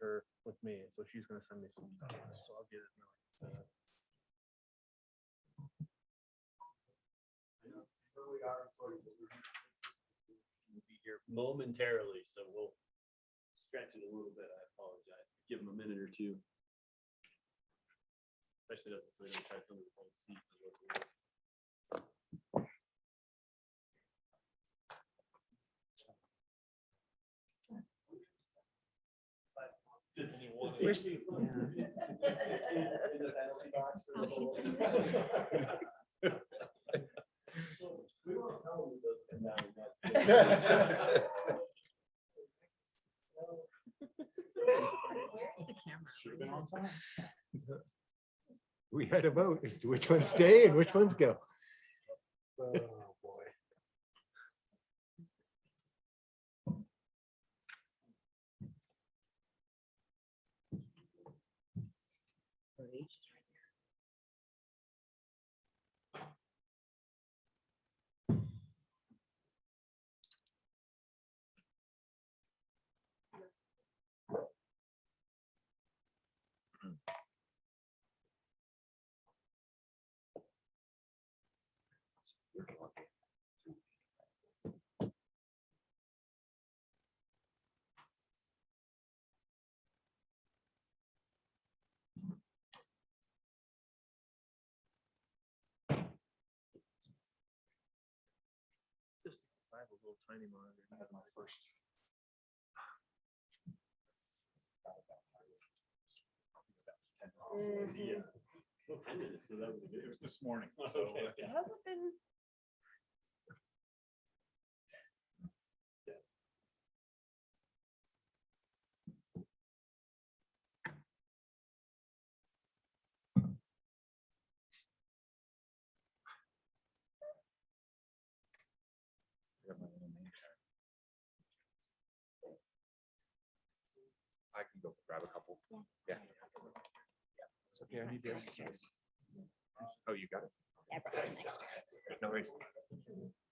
her with me, so she's gonna send me some documents, so I'll get it. We'll be here momentarily, so we'll scratch it a little bit. I apologize. Give them a minute or two. Especially doesn't so they don't try to come to the whole seat. Should have been on time. We had a vote as to which ones stay and which ones go. Oh, boy. I have a little tiny monitor. I had my first. Yeah. Well, 10 minutes, so that was It was this morning. So Okay. It hasn't been. I can go grab a couple. Yeah. It's okay. I need the exercise. Oh, you got it? Yeah, I brought some extras. No worries.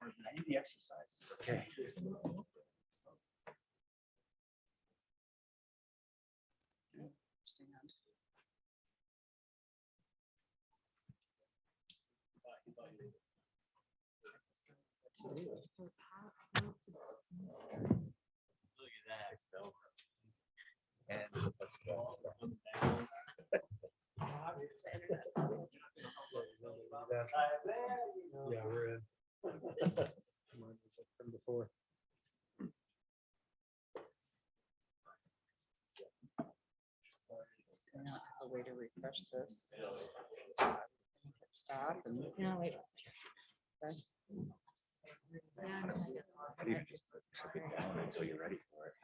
I need the exercise. It's okay. Look at that. And Yeah, we're in. Mine was up from before. Do not have a way to refresh this. Hit stop and. No, wait. Okay. Took it down until you're ready for it.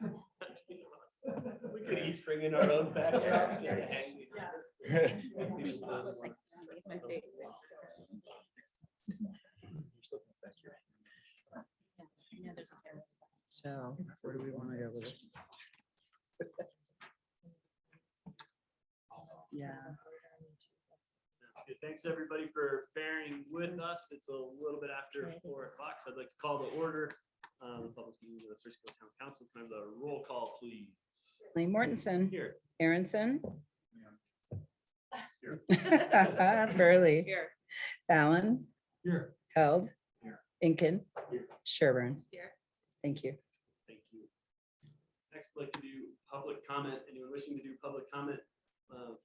We could each bring in our own backdrops just to hang. So where do we want to go with this? Yeah. Good. Thanks everybody for bearing with us. It's a little bit after 4 o'clock, so I'd like to call to order the public meeting of the Frisco Town Council. Kind of the roll call, please. Lee Mortensen, Here. Aronson. Here. Burley. Here. Fallon. Here. Held. Here. Incan. Here. Sherburne. Here. Thank you. Thank you. Next, I'd like to do public comment. Anyone wishing to do public comment,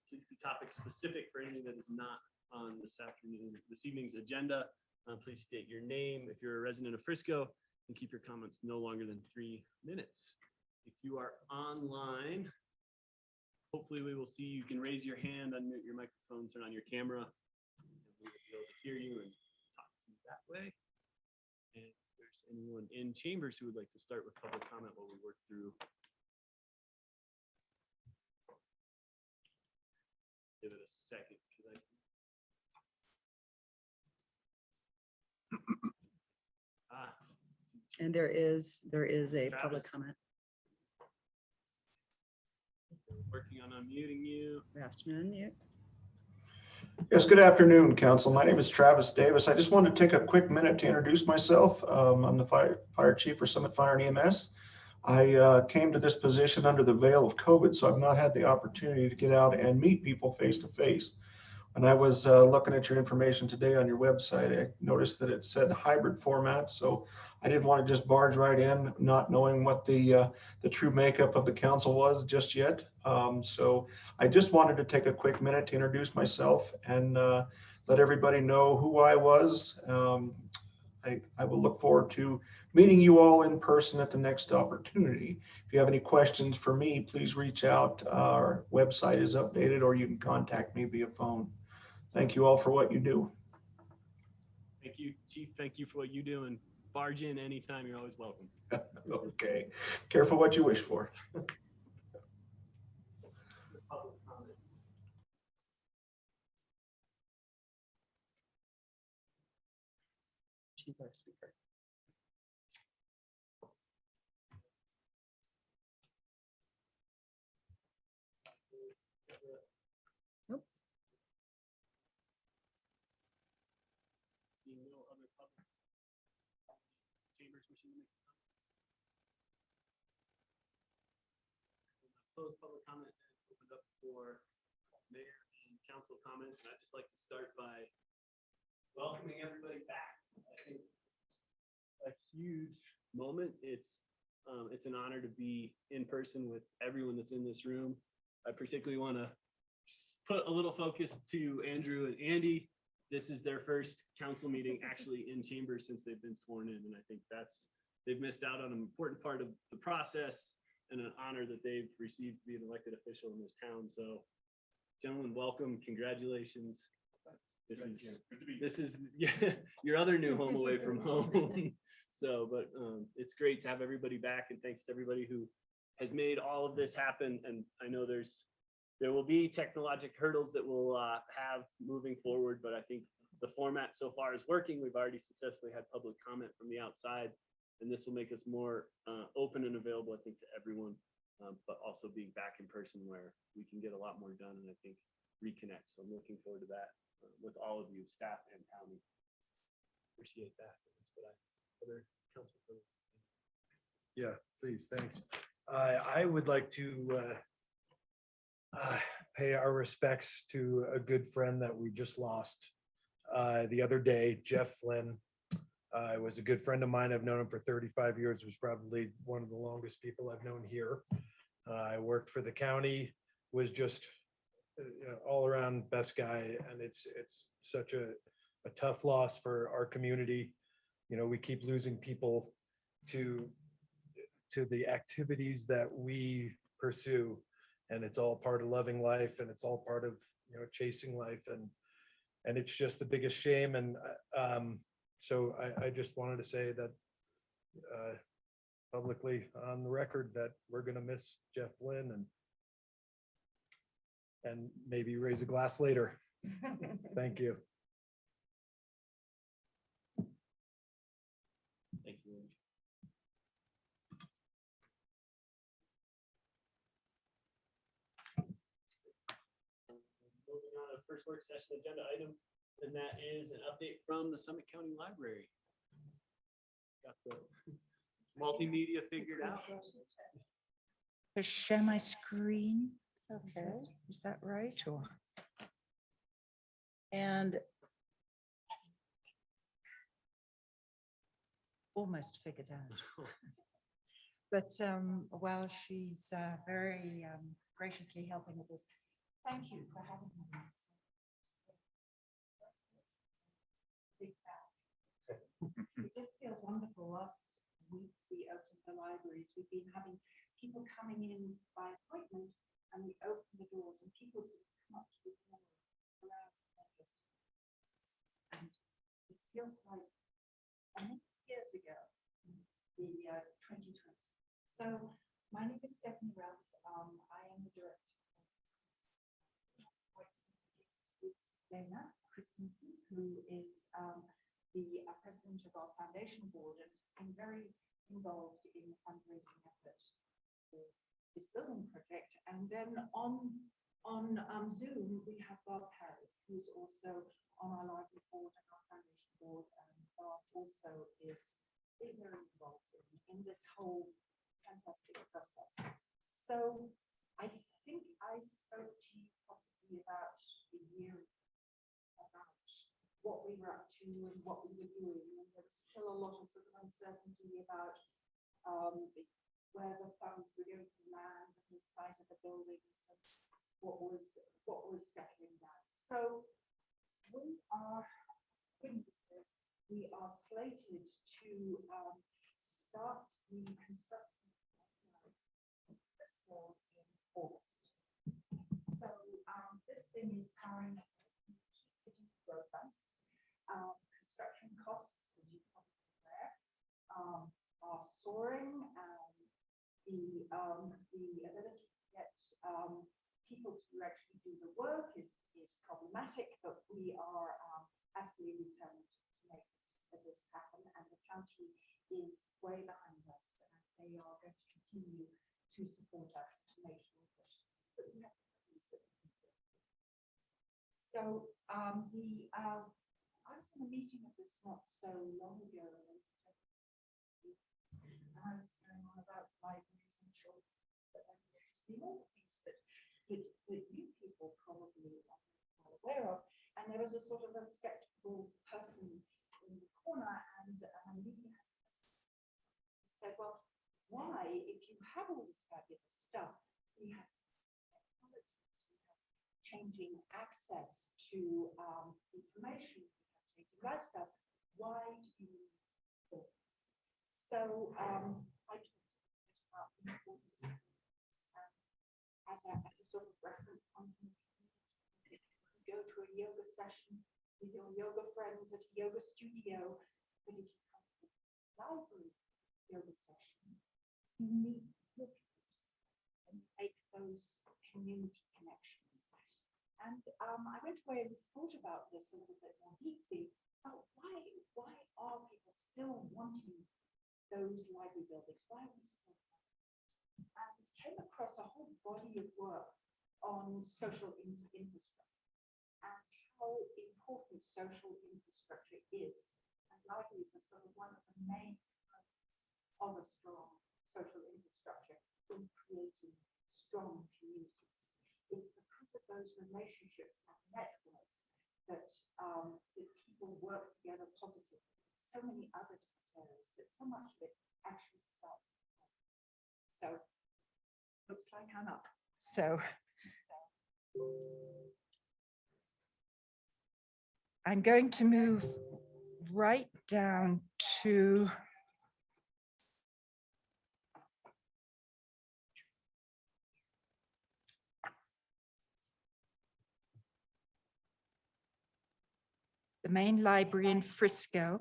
please be topic specific for anything that is not on this evening's agenda. Please state your name if you're a resident of Frisco, and keep your comments no longer than 3 minutes. If you are online, hopefully we will see you. You can raise your hand, unmute your microphone, turn on your camera, and we will be able to hear you and talk to you that way. And if there's anyone in chambers who would like to start with public comment while we work through. Give it a second. And there is a public Travis. comment. Working on unmuting you. We asked him to unmute. Yes, good afternoon, council. My name is Travis Davis. I just wanted to take a quick minute to introduce myself. I'm the fire chief for Summit Fire and EMS. I came to this position under the veil of COVID, so I've not had the opportunity to get out and meet people face to face. When I was looking at your information today on your website, I noticed that it said hybrid format. So I didn't want to just barge right in, not knowing what the true makeup of the council was just yet. So I just wanted to take a quick minute to introduce myself and let everybody know who I was. I will look forward to meeting you all in person at the next opportunity. If you have any questions for me, please reach out. Our website is updated, or you can contact me via phone. Thank you all for what you do. Thank you, Chief. Thank you for what you do, and barge in anytime. You're always welcome. Okay. Careful what you wish for. Public comment. She's our speaker. Nope. Seeing no other public chambers wishing to make comments. Close public comment and open up for mayor and council comments. And I'd just like to start by welcoming everybody back. I think a huge moment. It's an honor to be in person with everyone that's in this room. I particularly want to put a little focus to Andrew and Andy. This is their first council meeting actually in chambers since they've been sworn in. And I think they've missed out on an important part of the process and an honor that they've received to be an elected official in this town. So gentlemen, welcome, congratulations. This is yeah, your other new home away from home. So, but it's great to have everybody back, and thanks to everybody who has made all of this happen. And I know there will be technological hurdles that we'll have moving forward, but I think the format so far is working. We've already successfully had public comment from the outside, and this will make us more open and available, I think, to everyone, but also being back in person where we can get a lot more done and I think reconnect. So I'm looking forward to that with all of you, staff and county. Appreciate that. That's what other council. Yeah, please, thanks. I would like to pay our respects to a good friend that we just lost the other day, Jeff Flynn. Was a good friend of mine. I've known him for 35 years. Was probably one of the longest people I've known here. I worked for the county, was just all around best guy. And it's such a tough loss for our community. You know, we keep losing people to the activities that we pursue, and it's all part of loving life, and it's all part of, chasing life, and it's just the biggest shame. And so I just wanted to say that publicly on the record that we're going to miss Jeff Flynn, and maybe raise a glass later. Thank you. Thank you. Moving on to first work session agenda item, and that is an update from the Summit County Library. Got the multimedia figured out. To share my screen. Okay, is that right? Or and almost figured out. But while she's very graciously helping with this, thank you for having me. Big fan. It just feels wonderful. Last week we opened the libraries. We've been having people coming in by appointment, and we open the doors, and people sort of come up to the door around Manchester. And it feels like many years ago, the 2020. So my name is Stephanie Ralph. I am the director of Lena Christensen, who is the president of our foundation board and has been very involved in the fundraising effort for this building project. And then on Zoom, we have Bob Perry, who's also on our library board and our foundation board. And Bob also is very involved in this whole fantastic process. So I think I spoke to you possibly about a year about what we were up to and what we were doing. And there was still a lot of sort of uncertainty about where the funds were going to land and the size of the buildings and what was settling down. So we are slated to start the construction in August. So this thing is powering road bus. Construction costs, as you probably aware, are soaring. The ability to get people to actually do the work is problematic, but we are absolutely determined to make this happen, and the county is way behind us, and they are going to continue to support us to make sure that we have things that we can do. So I was in a meeting of this not so long ago, and I was going on about libraries and children, but I'm going to see all the things that you people probably are aware of. And there was a sort of a skeptical person in the corner, and he said, well, why, if you have all this fabulous stuff, we have technologies, we have changing access to information, we have changing lifestyles, why do you need this? So I talked about the importance of this as a sort of reference point. Go to a yoga session with your yoga friends at a yoga studio, but if you come to the library yoga session, you meet your peers and make those community connections. And I went away and thought about this a little bit more deeply. About why are people still wanting those library buildings? Why are we still? And came across a whole body of work on social infrastructure and how important social infrastructure is. And libraries are sort of one of the main components of a strong social infrastructure in creating strong communities. It's because of those relationships and networks that people work together positively. So many other different areas, but so much of it actually starts. So looks like I'm up. So I'm going to move right down to the main library in Frisco.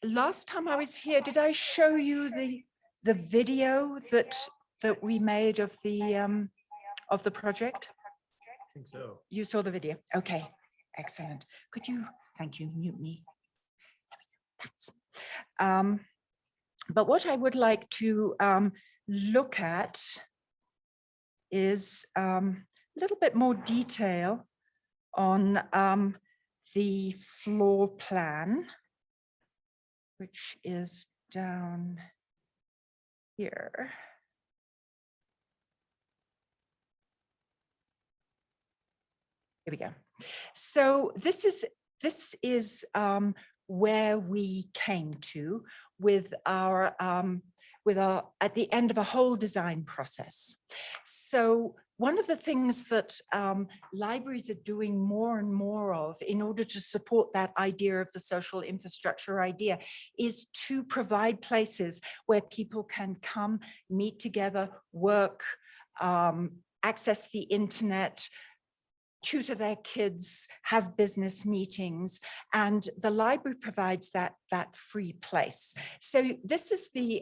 Last time I was here, did I show you the video that we made of the project? I think so. You saw the video. Okay, excellent. Could you, thank you, mute me. Thanks. But what I would like to look at is a little bit more detail on the floor plan, which is down here. Here we go. So this is where we came to with our at the end of a whole design process. So one of the things that libraries are doing more and more of in order to support that idea of the social infrastructure idea is to provide places where people can come, meet together, work, access the internet, tutor their kids, have business meetings, and the library provides that free place. So this is the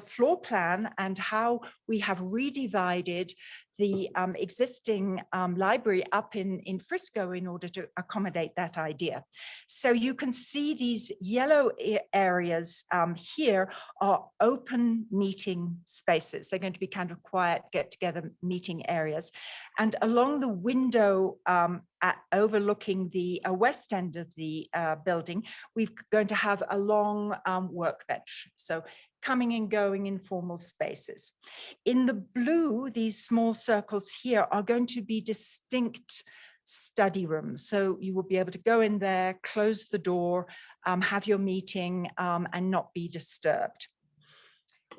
floor plan and how we have redivided the existing library up in Frisco in order to accommodate that idea. So you can see these yellow areas here are open meeting spaces. They're going to be kind of quiet, get together meeting areas. And along the window overlooking the west end of the building, we're going to have a long workbench. So coming and going informal spaces. In the blue, these small circles here are going to be distinct study rooms. So you will be able to go in there, close the door, have your meeting, and not be disturbed.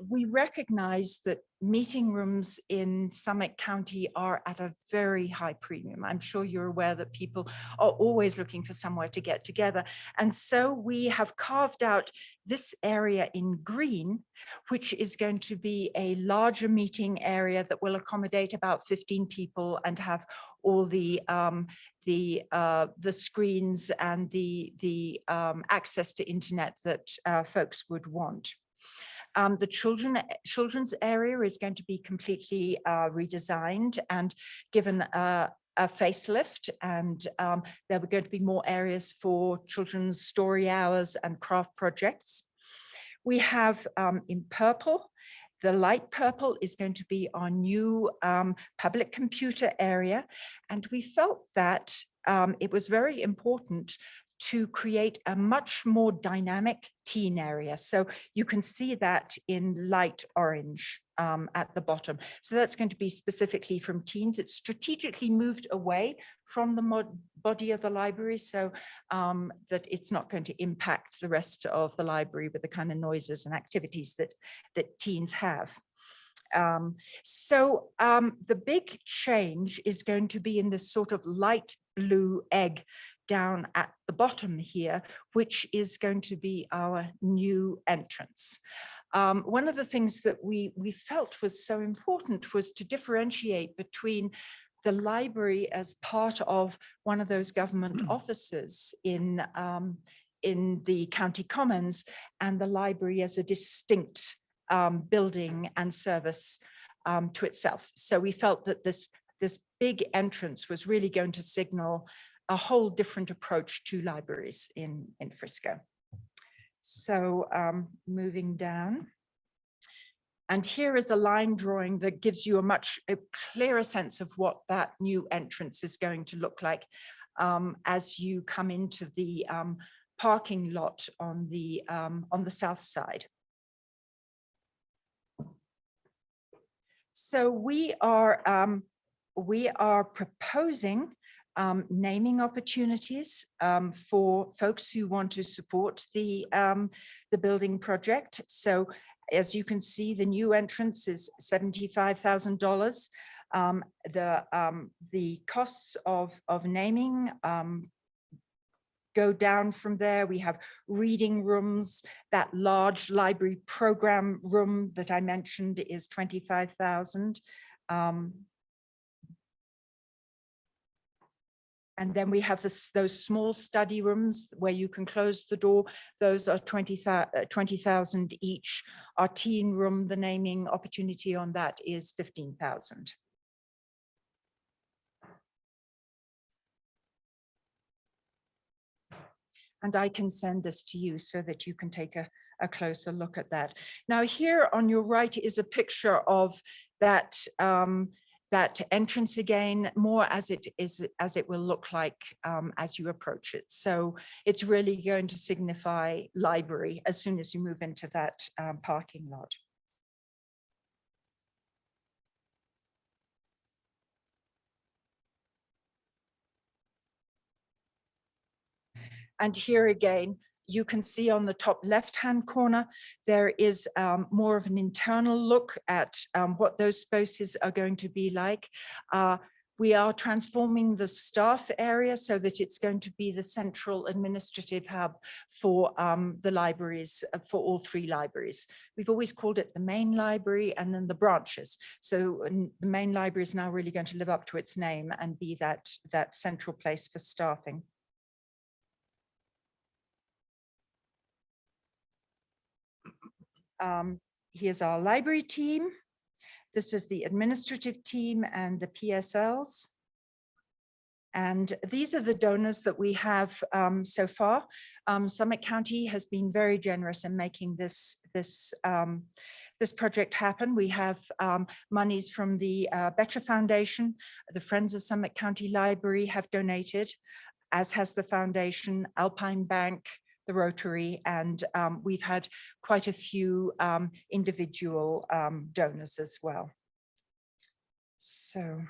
We recognize that meeting rooms in Summit County are at a very high premium. I'm sure you're aware that people are always looking for somewhere to get together. And so we have carved out this area in green, which is going to be a larger meeting area that will accommodate about 15 people and have all the screens and the access to internet that folks would want. The children's area is going to be completely redesigned and given a facelift, and there were going to be more areas for children's story hours and craft projects. We have in purple, the light purple is going to be our new public computer area, and we felt that it was very important to create a much more dynamic teen area. So you can see that in light orange at the bottom. So that's going to be specifically from teens. It's strategically moved away from the body of the library so that it's not going to impact the rest of the library with the kind of noises and activities that teens have. The big change is going to be in this sort of light blue egg down at the bottom here, which is going to be our new entrance. One of the things that we felt was so important was to differentiate between the library as part of one of those government offices in the county commons and the library as a distinct building and service to itself. So we felt that this big entrance was really going to signal a whole different approach to libraries in Frisco. So moving down. And here is a line drawing that gives you a much clearer sense of what that new entrance is going to look like as you come into the parking lot on the south side. So we are proposing naming opportunities for folks who want to support the building project. So as you can see, the new entrance is $75,000. The costs of naming go down from there. We have reading rooms. That large library program room that I mentioned is $25,000. And then we have those small study rooms where you can close the door. Those are $20,000 each. Our teen room, the naming opportunity on that is $15,000. And I can send this to you so that you can take a closer look at that. Now here on your right is a picture of that that entrance again, more as it will look like as you approach it. So it's really going to signify library as soon as you move into that parking lot. And here again, you can see on the top left-hand corner, there is more of an internal look at what those spaces are going to be like. We are transforming the staff area so that it's going to be the central administrative hub for the libraries, for all three libraries. We've always called it the main library and then the branches. So the main library is now really going to live up to its name and be that central place for staffing. Here's our library team. This is the administrative team and the PSLs. And these are the donors that we have so far. Summit County has been very generous in making this project happen. We have monies from the Better Foundation. The Friends of Summit County Library have donated, as has the foundation, Alpine Bank, the Rotary, and we've had quite a few individual donors as well. So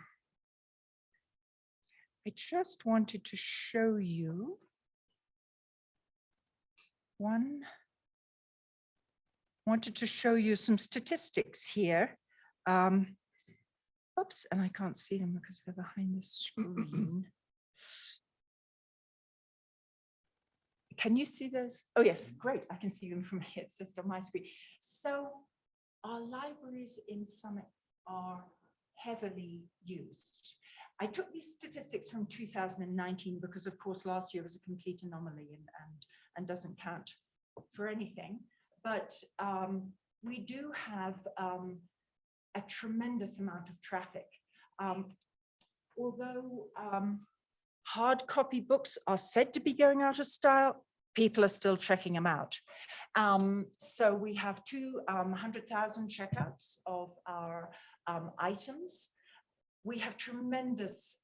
I just wanted to show you wanted to show you some statistics here. Oops, and I can't see them because they're behind the screen. Can you see those? Oh, yes, great. I can see them from here. It's just on my screen. So our libraries in Summit are heavily used. I took these statistics from 2019 because, of course, last year was a complete anomaly and doesn't count for anything. But we do have a tremendous amount of traffic. Although hard copy books are said to be going out of style, people are still checking them out. So we have 200,000 checkouts of our items. We have tremendous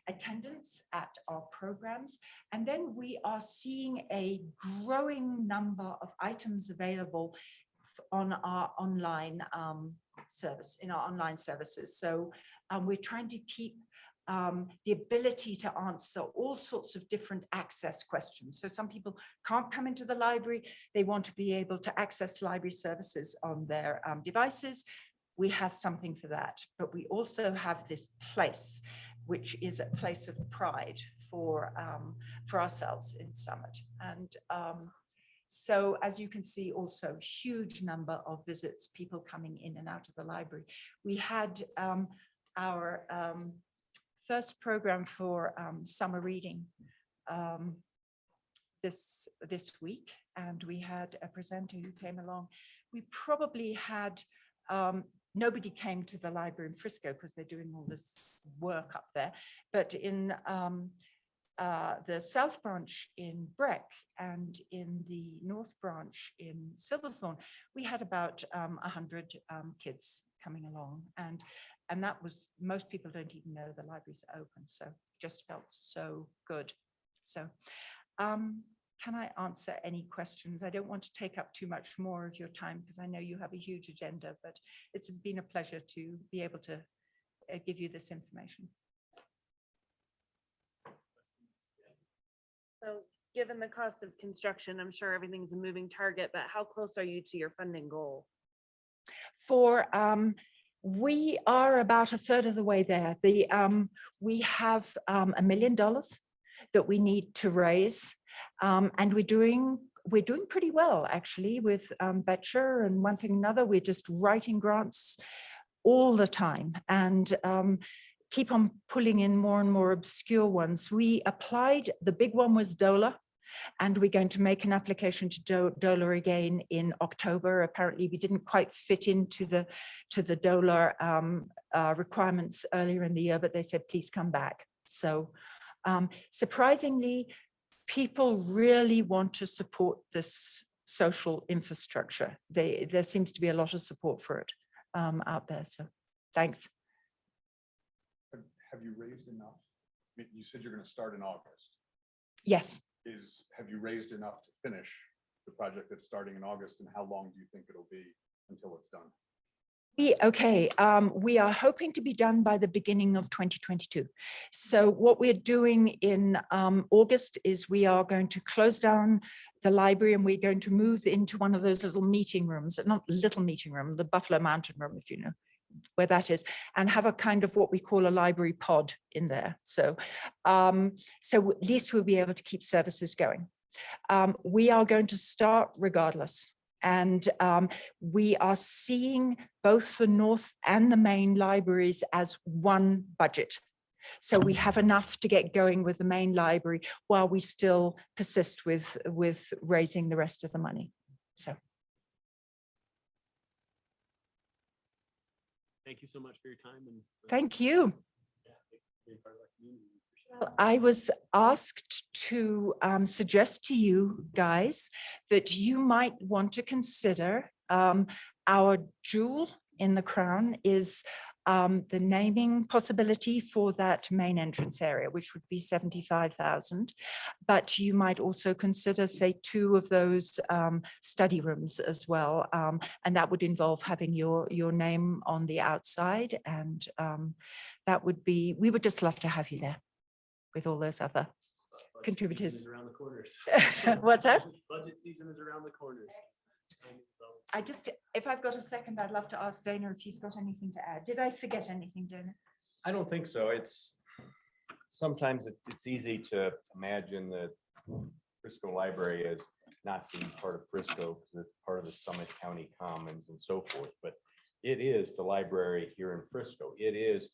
attendance at our programs. And then we are seeing a growing number of items available on our online service, in our online services. So we're trying to keep the ability to answer all sorts of different access questions. So some people can't come into the library. They want to be able to access library services on their devices. We have something for that, but we also have this place, which is a place of pride for ourselves in Summit. And so as you can see, also huge number of visits, people coming in and out of the library. We had our first program for summer reading this week, and we had a presenter who came along. We probably had nobody came to the library in Frisco because they're doing all this work up there, but in the South Branch in Breck and in the North Branch in Silverthorne, we had about 100 kids coming along, and that was, most people don't even know the libraries are open, so just felt so good. So can I answer any questions? I don't want to take up too much more of your time because I know you have a huge agenda, but it's been a pleasure to be able to give you this information. So given the cost of construction, I'm sure everything's a moving target, but how close are you to your funding goal? For we are about a third of the way there. We have $1 million that we need to raise, and we're doing pretty well actually with Betcher and one thing another. We're just writing grants all the time and keep on pulling in more and more obscure ones. We applied, the big one was DOLA, and we're going to make an application to DOLA again in October. Apparently we didn't quite fit into the DOLA requirements earlier in the year, but they said, please come back. So surprisingly, people really want to support this social infrastructure. There seems to be a lot of support for it out there. So thanks. Have you raised enough? I mean, you said you're going to start in August. Yes. Have you raised enough to finish the project that's starting in August, and how long do you think it'll be until it's done? We are hoping to be done by the beginning of 2022. So what we're doing in August is we are going to close down the library and we're going to move into one of those little meeting rooms, not little meeting room, the Buffalo Mountain room, if you know where that is, and have a kind of what we call a library pod in there. So, so at least we'll be able to keep services going. We are going to start regardless. And we are seeing both the North and the main libraries as one budget. So we have enough to get going with the main library while we still persist with raising the rest of the money. So. Thank you so much for your time. And thank you. Well, I was asked to suggest to you guys that you might want to consider our jewel in the crown is the naming possibility for that main entrance area, which would be 75,000. But you might also consider, say, 2 of those study rooms as well. And that would involve having your name on the outside. And that would be, we would just love to have you there with all those other Budget contributors. season is around the corners. What's that? Budget season is around the corners. I just, if I've got a second, I'd love to ask Dana if he's got anything to add. Did I forget anything, Dana? I don't think so. Sometimes it's easy to imagine the Frisco Library as not being part of Frisco because it's part of the Summit County Commons and so forth. But it is the library here in Frisco. It is,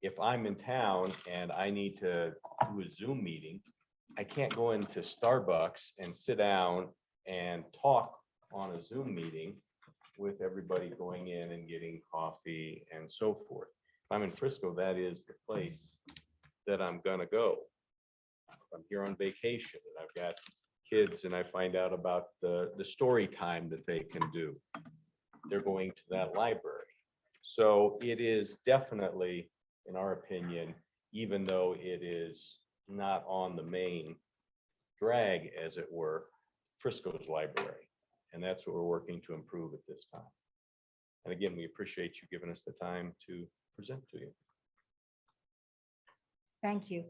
if I'm in town and I need to do a Zoom meeting, I can't go into Starbucks and sit down and talk on a Zoom meeting with everybody going in and getting coffee and so forth. If I'm in Frisco, that is the place that I'm gonna go. If I'm here on vacation and I've got kids and I find out about the story time that they can do, they're going to that library. So it is definitely, in our opinion, even though it is not on the main drag, as it were, Frisco's library. And that's what we're working to improve at this time. And again, we appreciate you giving us the time to present to you. Thank you.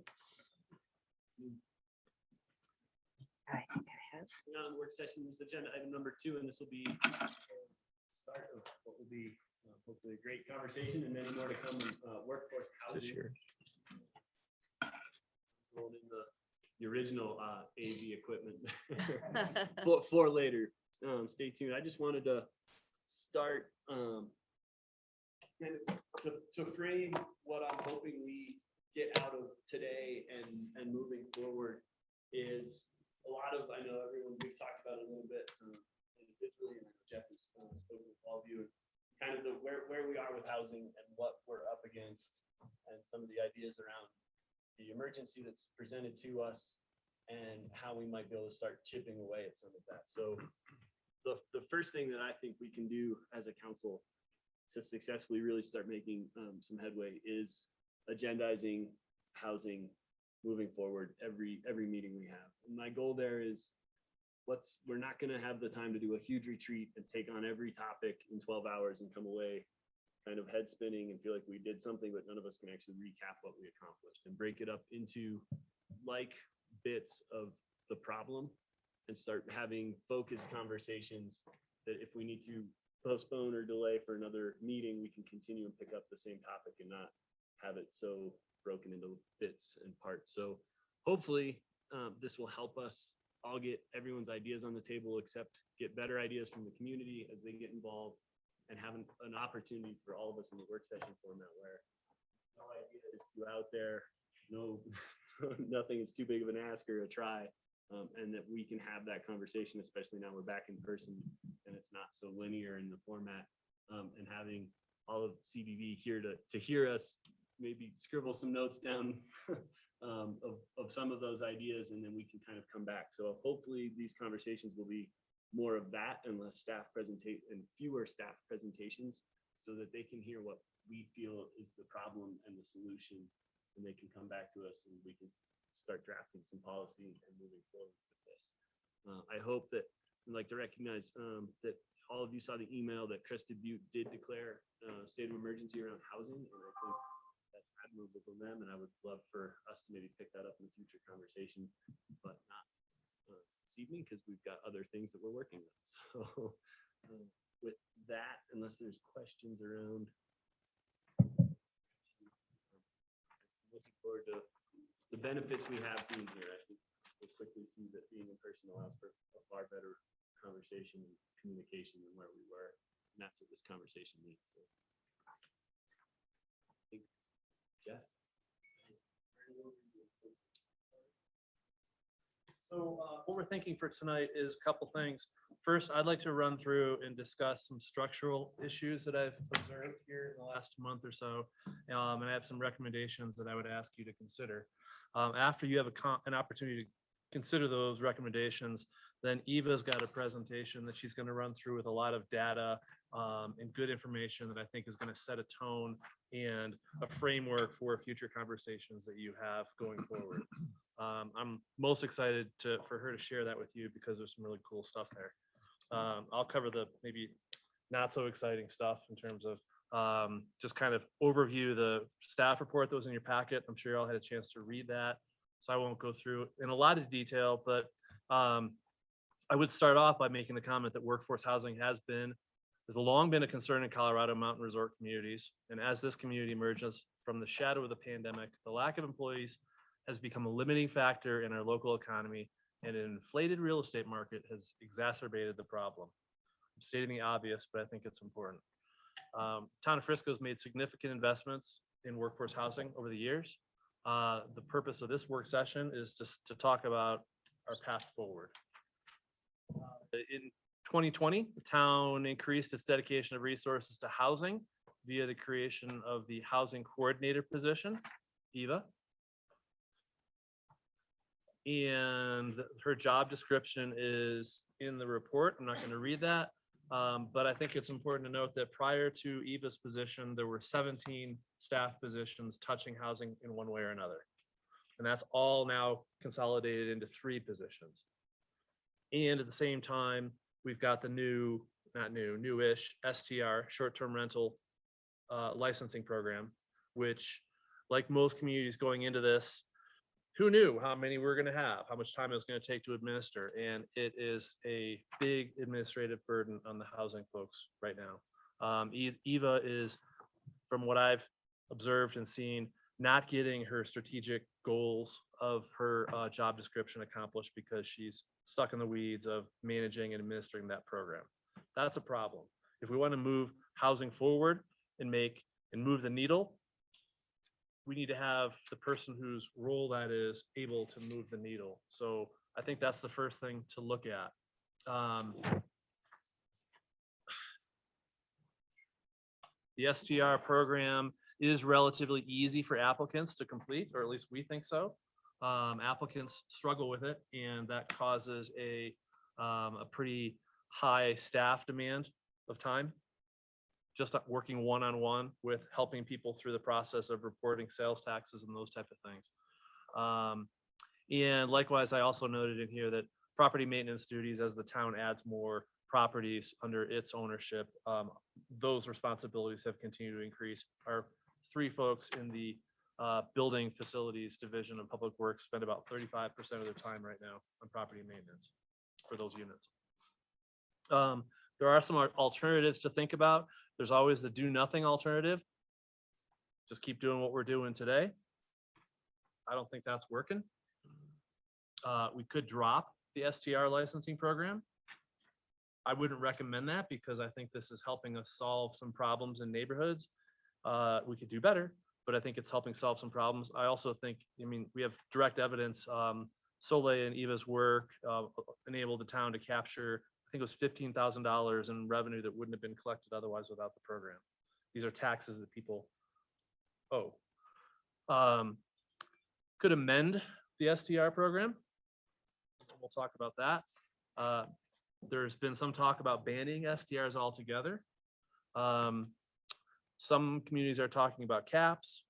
On work session is agenda item number 2, and this will be start of what will be hopefully a great conversation and many more to come in workforce This housing. year. Rolled in the original AV equipment for later. Stay tuned. I just wanted to start kind of to frame what I'm hoping we get out of today and moving forward is a lot of, I know everyone, we've talked about it a little bit individually, and Jeff has spoken with all of you, kind of where we are with housing and what we're up against and some of the ideas around the emergency that's presented to us and how we might be able to start chipping away at some of that. So the first thing that I think we can do as a council to successfully really start making some headway is agendizing housing moving forward every meeting we have. And my goal there is we're not going to have the time to do a huge retreat and take on every topic in 12 hours and come away kind of head spinning and feel like we did something, but none of us can actually recap what we accomplished and break it up into like bits of the problem and start having focused conversations that if we need to postpone or delay for another meeting, we can continue and pick up the same topic and not have it so broken into bits and parts. So hopefully this will help us all get everyone's ideas on the table, except get better ideas from the community as they get involved, and have an opportunity for all of us in the work session format where no idea is too out there, nothing is too big of an ask or a try, and that we can have that conversation, especially now we're back in person and it's not so linear in the format, and having all of CBB here to hear us maybe scribble some notes down of some of those ideas, and then we can kind of come back. So hopefully these conversations will be more of that and less staff presentation and fewer staff presentations, so that they can hear what we feel is the problem and the solution, and they can come back to us and we can start drafting some policy and moving forward with this. I hope that I'd like to recognize that all of you saw the email that Crested Butte did declare a state of emergency around housing, and I think that's admirable from them, and I would love for us to maybe pick that up in a future conversation, but not this evening because we've got other things that we're working on. So with that, unless there's questions around, looking forward to the benefits we have being here. I think we'll quickly see that being in person allows for a far better conversation and communication than where we were, and that's what this conversation needs. So, I think, Jeff. So what we're thinking for tonight is a couple things. First, I'd like to run through and discuss some structural issues that I've observed here in the last month or so. And I have some recommendations that I would ask you to consider. After you have an opportunity to consider those recommendations, Then Eva's got a presentation that she's going to run through with a lot of data and good information that I think is going to set a tone and a framework for future conversations that you have going forward. I'm most excited for her to share that with you because there's some really cool stuff there. I'll cover the maybe not so exciting stuff in terms of just kind of overview the staff report that was in your packet. I'm sure you all had a chance to read that, so I won't go through in a lot of detail, but I would start off by making the comment that workforce housing has long been a concern in Colorado mountain resort communities. And as this community emerges from the shadow of the pandemic, the lack of employees has become a limiting factor in our local economy, and an inflated real estate market has exacerbated the problem. I'm stating the obvious, but I think it's important. Town of Frisco has made significant investments in workforce housing over the years. The purpose of this work session is just to talk about our path forward. In 2020, the town increased its dedication of resources to housing via the creation of the housing coordinator position, Eva. And her job description is in the report. I'm not going to read that. But I think it's important to note that prior to Eva's position, there were 17 staff positions touching housing in one way or another. And that's all now consolidated into 3 positions. And at the same time, we've got the newish STR, short-term rental licensing program, which, like most communities going into this, who knew how many we're going to have, how much time it was going to take to administer. And it is a big administrative burden on the housing folks right now. Eva is, from what I've observed and seen, not getting her strategic goals of her job description accomplished because she's stuck in the weeds of managing and administering that program. That's a problem. If we want to move housing forward and move the needle, we need to have the person whose role that is able to move the needle. So I think that's the first thing to look at. The STR program is relatively easy for applicants to complete, or at least we think so. Applicants struggle with it, and that causes a pretty high staff demand of time. Just working one-on-one with helping people through the process of reporting sales taxes and those type of things. And likewise, I also noted in here that property maintenance duties, as the town adds more properties under its ownership, those responsibilities have continued to increase. Our 3 folks in the building facilities division of public works spend about 35% of their time right now on property maintenance for those units. There are some alternatives to think about. There's always the do nothing alternative. Just keep doing what we're doing today. I don't think that's working. We could drop the STR licensing program. I wouldn't recommend that because I think this is helping us solve some problems in neighborhoods. We could do better, but I think it's helping solve some problems. I also think, we have direct evidence. Soleil and Eva's work enabled the town to capture, I think it was $15,000 in revenue that wouldn't have been collected otherwise without the program. These are taxes that people owe. Could amend the STR program. We'll talk about that. There's been some talk about banning STRs altogether. Some communities are talking about caps.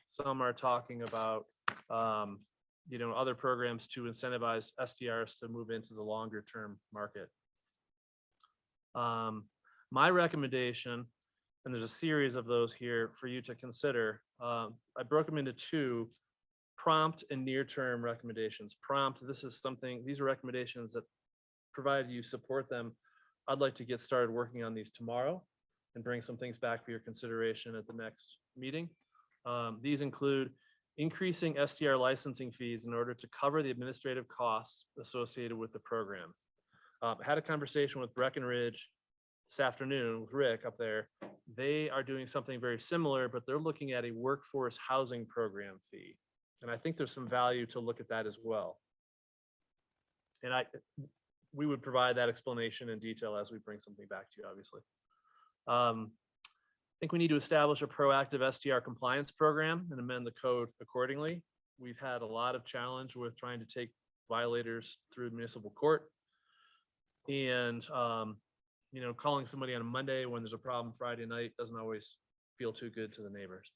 Some are talking about other programs to incentivize STRs to move into the longer term market. My recommendation, and there's a series of those here for you to consider. I broke them into 2, prompt and near-term recommendations. Prompt, these are recommendations that, provided you support them, I'd like to get started working on these tomorrow and bring some things back for your consideration at the next meeting. These include increasing STR licensing fees in order to cover the administrative costs associated with the program. I had a conversation with Breckenridge this afternoon with Rick up there. They are doing something very similar, but they're looking at a workforce housing program fee. And I think there's some value to look at that as well. And we would provide that explanation in detail as we bring something back to you, obviously. I think we need to establish a proactive STR compliance program and amend the code accordingly. We've had a lot of challenge with trying to take violators through municipal court. And, calling somebody on a Monday when there's a problem Friday night doesn't always feel too good to the neighbors.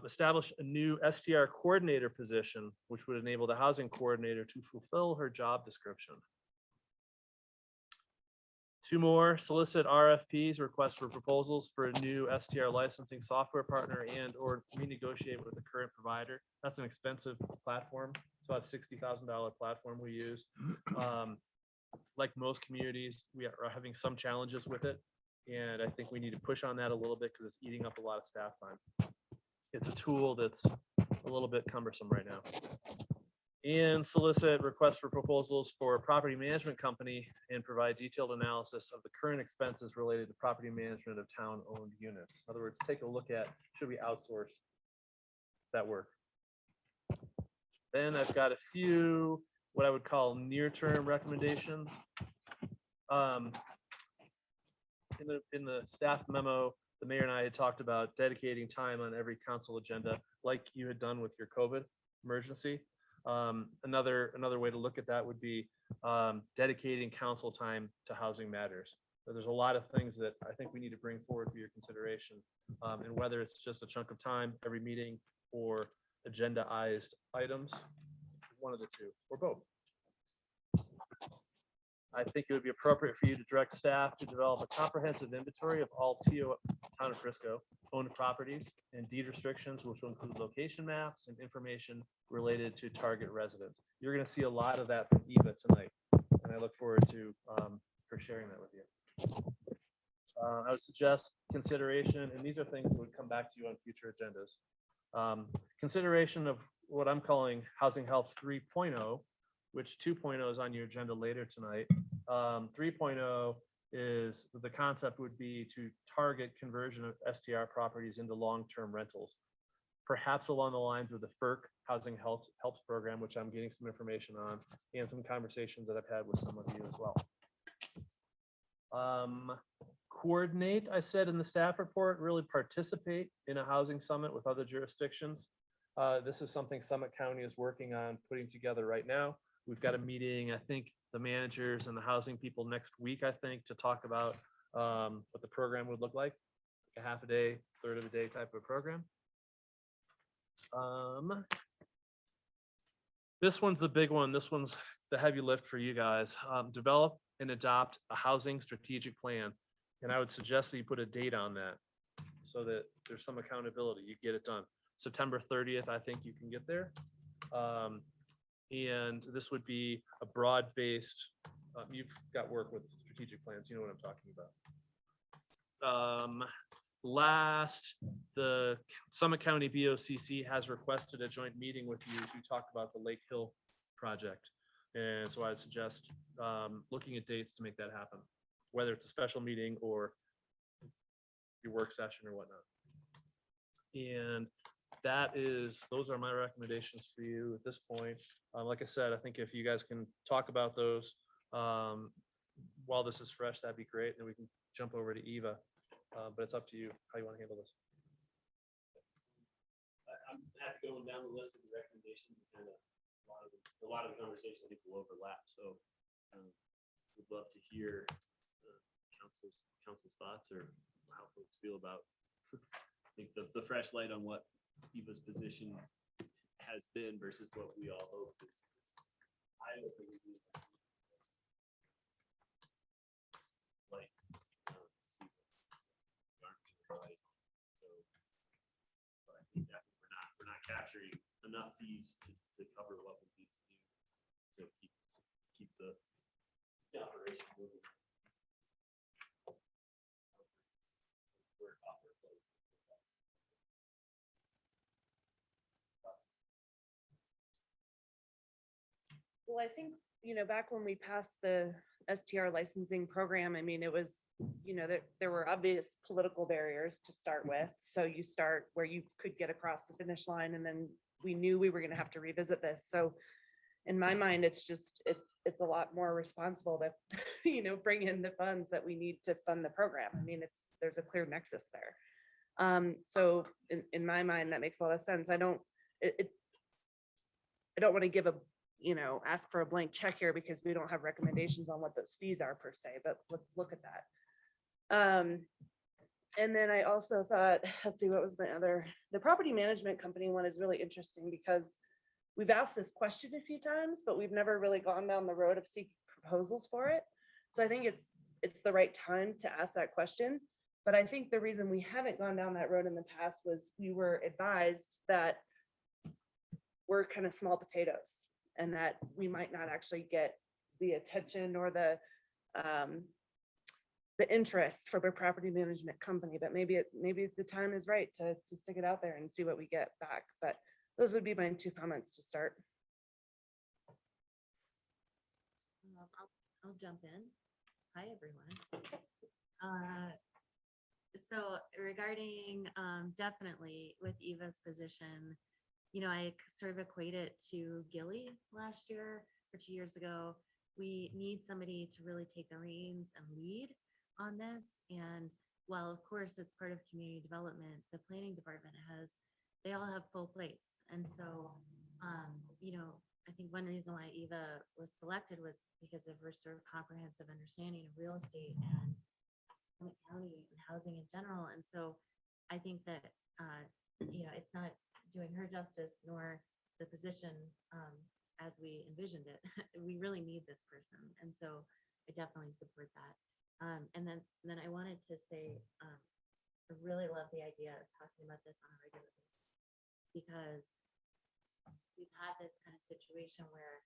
Establish a new STR coordinator position, which would enable the housing coordinator to fulfill her job description. 2 more, solicit RFPs, request for proposals for a new STR licensing software partner and or renegotiate with the current provider. That's an expensive platform. It's about $60,000 platform we use. Like most communities, we are having some challenges with it. And I think we need to push on that a little bit because it's eating up a lot of staff time. It's a tool that's a little bit cumbersome right now. And solicit requests for proposals for a property management company and provide detailed analysis of the current expenses related to property management of town-owned units. In other words, take a look at, should we outsource that work? Then I've got a few, what I would call near-term recommendations. In the staff memo, the mayor and I had talked about dedicating time on every council agenda, like you had done with your COVID emergency. Another way to look at that would be dedicating council time to housing matters. So there's a lot of things that I think we need to bring forward for your consideration. And whether it's just a chunk of time every meeting or agendaized items, one of the two, or both. I think it would be appropriate for you to direct staff to develop a comprehensive inventory of all TO Town of Frisco owned properties and deed restrictions, which will include location maps and information related to target residents. You're going to see a lot of that from Eva tonight, and I look forward to her sharing that with you. I would suggest consideration, and these are things that would come back to you on future agendas. Consideration of what I'm calling Housing Health 3.0, which 2.0 is on your agenda later tonight. 3.0 is the concept would be to target conversion of STR properties into long-term rentals, perhaps along the lines of the FERC Housing Health Helps Program, which I'm getting some information on, and some conversations that I've had with some of you as well. Coordinate, I said in the staff report, really participate in a housing summit with other jurisdictions. This is something Summit County is working on putting together right now. We've got a meeting, I think, the managers and the housing people next week, I think, to talk about what the program would look like, a half a day, third of a day type of program. This one's the big one. This one's the heavy lift for you guys. Develop and adopt a housing strategic plan. And I would suggest that you put a date on that so that there's some accountability. You get it done. September 30th, I think you can get there. And this would be a broad-based, you've got work with strategic plans, you know what I'm talking about. Last, the Summit County BOCC has requested a joint meeting with you to talk about the Lake Hill project. And so I'd suggest looking at dates to make that happen, whether it's a special meeting or your work session or whatnot. And those are my recommendations for you at this point. Like I said, I think if you guys can talk about those while this is fresh, that'd be great. And we can jump over to Eva, but it's up to you how you want to handle this. I'm happy going down the list of the recommendations. And a lot of the conversation I think will overlap. So would love to hear council's thoughts or how folks feel about I think the fresh light on what Eva's position has been versus what we all hope is I don't think we do like see right. So but I think that we're not capturing enough fees to cover what we need to do to keep the operation moving. Well, I think, back when we passed the STR licensing program, I mean, it was, there were obvious political barriers to start with. So you start where you could get across the finish line, and then we knew we were going to have to revisit this. So in my mind, it's a lot more responsible to, bring in the funds that we need to fund the program. I mean, there's a clear nexus there. So in my mind, that makes a lot of sense. I don't want to give a ask for a blank check here because we don't have recommendations on what those fees are per se, but let's look at that. And then I also thought, let's see, what was the property management company one is really interesting because we've asked this question a few times, but we've never really gone down the road of seeking proposals for it. So I think it's the right time to ask that question. But I think the reason we haven't gone down that road in the past was we were advised that we're kind of small potatoes and that we might not actually get the attention or the interest from a property management company, but maybe the time is right to stick it out there and see what we get back. But those would be my 2 comments to start. I'll jump in. Hi, everyone. So regarding definitely with Eva's position, I sort of equate it to Gilly last year or 2 years ago. We need somebody to really take the reins and lead on this. And while of course it's part of community development, the planning department they all have full plates. And so, I think one reason why Eva was selected was because of her sort of comprehensive understanding of real estate and Summit County and housing in general. And so I think that, it's not doing her justice nor the position as we envisioned it. We really need this person. And so I definitely support that. And then I wanted to say, I really love the idea of talking about this on a regular basis because we've had this kind of situation where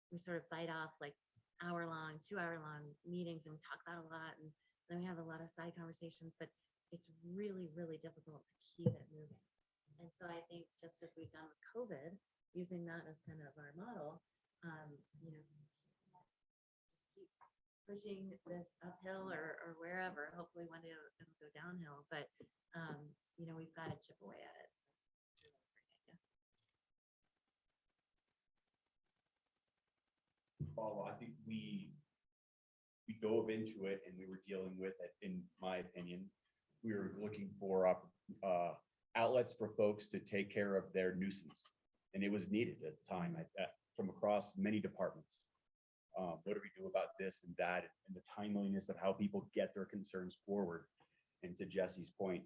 we sort of bite off like 1-hour-long, 2-hour-long meetings and we talk about a lot and then we have a lot of side conversations, but it's really, really difficult to keep it moving. And so I think just as we've done with COVID, using that as kind of our model, just keep pushing this uphill or wherever. Hopefully one day it'll go downhill, but we've got to chip away at it. So, Well, I think we dove into it and we were dealing with it, in my opinion. We were looking for outlets for folks to take care of their nuisance. And it was needed at the time from across many departments. What do we do about this and that, and the timeliness of how people get their concerns forward? And to Jesse's point,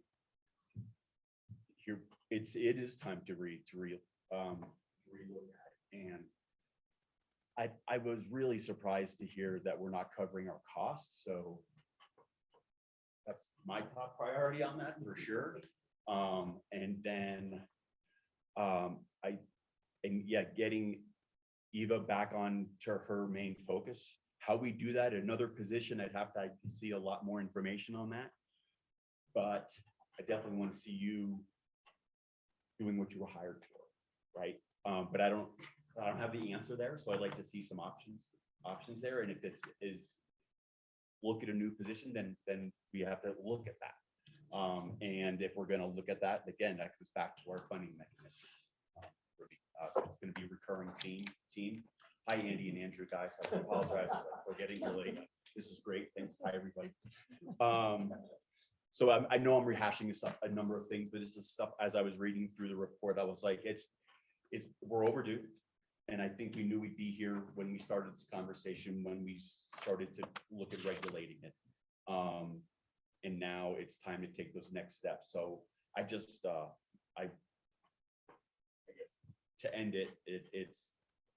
here it is time to relook at it. And I was really surprised to hear that we're not covering our costs. So that's my top priority on that for sure. And then getting Eva back on to her main focus. How we do that, another position, I'd have to see a lot more information on that. But I definitely want to see you doing what you were hired for, right? But I don't have the answer there, so I'd like to see some options there. And if it's look at a new position, then we have to look at that. And if we're going to look at that again, that comes back to our funding mechanism. It's going to be a recurring team. Hi, Andy and Andrew, guys. I apologize for getting here late. This is great. Thanks. Hi, everybody. So I know I'm rehashing a number of things, but this is stuff as I was reading through the report, I was like, we're overdue. And I think we knew we'd be here when we started this conversation, when we started to look at regulating it. And now it's time to take those next steps. So I just, I guess to end it,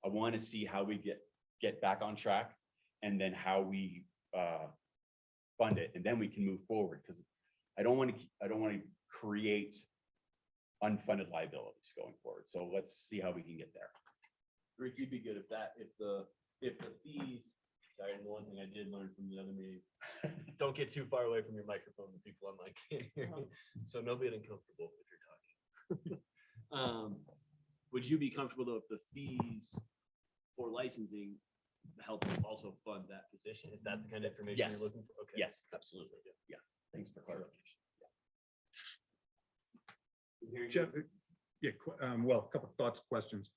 I want to see how we get back on track, and then how we fund it, and then we can move forward. Because I don't want to create unfunded liabilities going forward. So let's see how we can get there. Rick, you'd be good if the fees, sorry, and the one thing I did learn from the other meeting, don't get too far away from your microphone, the people online can't hear you. So nobody get uncomfortable if you're talking. Would you be comfortable though if the fees for licensing help also fund that position? Is that the kind of information Yes. you're looking for? Okay. Yes, absolutely. Yeah. Thanks for clarification. Jeff, well, a couple of thoughts, questions.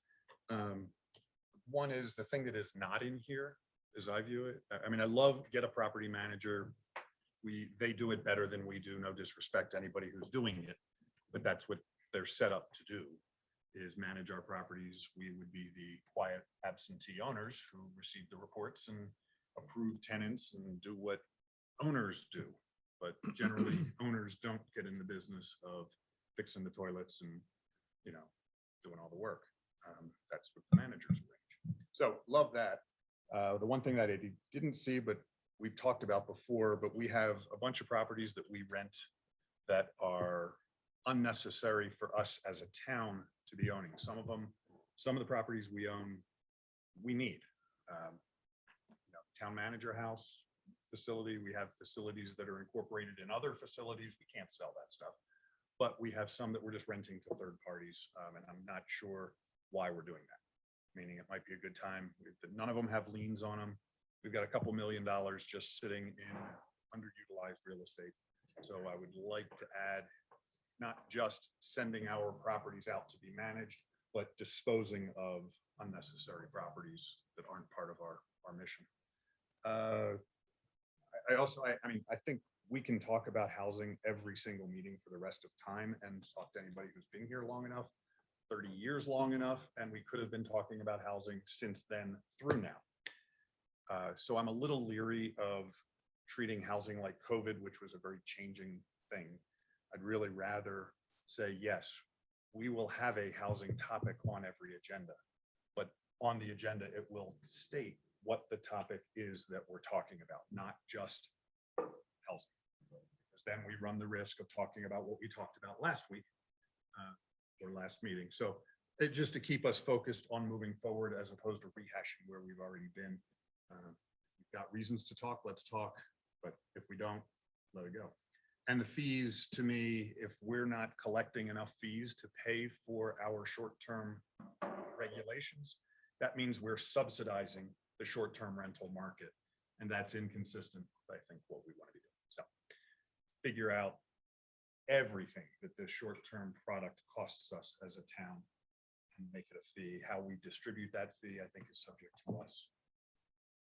One is the thing that is not in here, as I view it. I mean, I love get a property manager. They do it better than we do. No disrespect to anybody who's doing it, but that's what they're set up to do. is manage our properties. We would be the quiet absentee owners who receive the reports and approve tenants and do what owners do. But generally, owners don't get in the business of fixing the toilets and, you know, doing all the work. That's what the managers arrange. So love that. The one thing that I didn't see, but we've talked about before, but we have a bunch of properties that we rent that are unnecessary for us as a town to be owning. Some of the properties we own, we need. You know, town manager house facility, we have facilities that are incorporated in other facilities. We can't sell that stuff. But we have some that we're just renting to third parties, and I'm not sure why we're doing that. Meaning it might be a good time. None of them have liens on them. We've got a couple $1 million just sitting in underutilized real estate. So I would like to add, not just sending our properties out to be managed, but disposing of unnecessary properties that aren't part of our mission. I mean, I think we can talk about housing every single meeting for the rest of time and talk to anybody who's been here long enough, 30 years long enough, and we could have been talking about housing since then through now. So I'm a little leery of treating housing like COVID, which was a very changing thing. I'd really rather say, yes, we will have a housing topic on every agenda, but on the agenda, it will state what the topic is that we're talking about, not just housing. Because then we run the risk of talking about what we talked about last week or last meeting. So just to keep us focused on moving forward as opposed to rehashing where we've already been. If we've got reasons to talk, let's talk. But if we don't, let it go. And the fees, to me, if we're not collecting enough fees to pay for our short-term regulations, that means we're subsidizing the short-term rental market. And that's inconsistent with, I think, what we want to be doing. So figure out everything that this short-term product costs us as a town and make it a fee. How we distribute that fee, I think, is subject to us,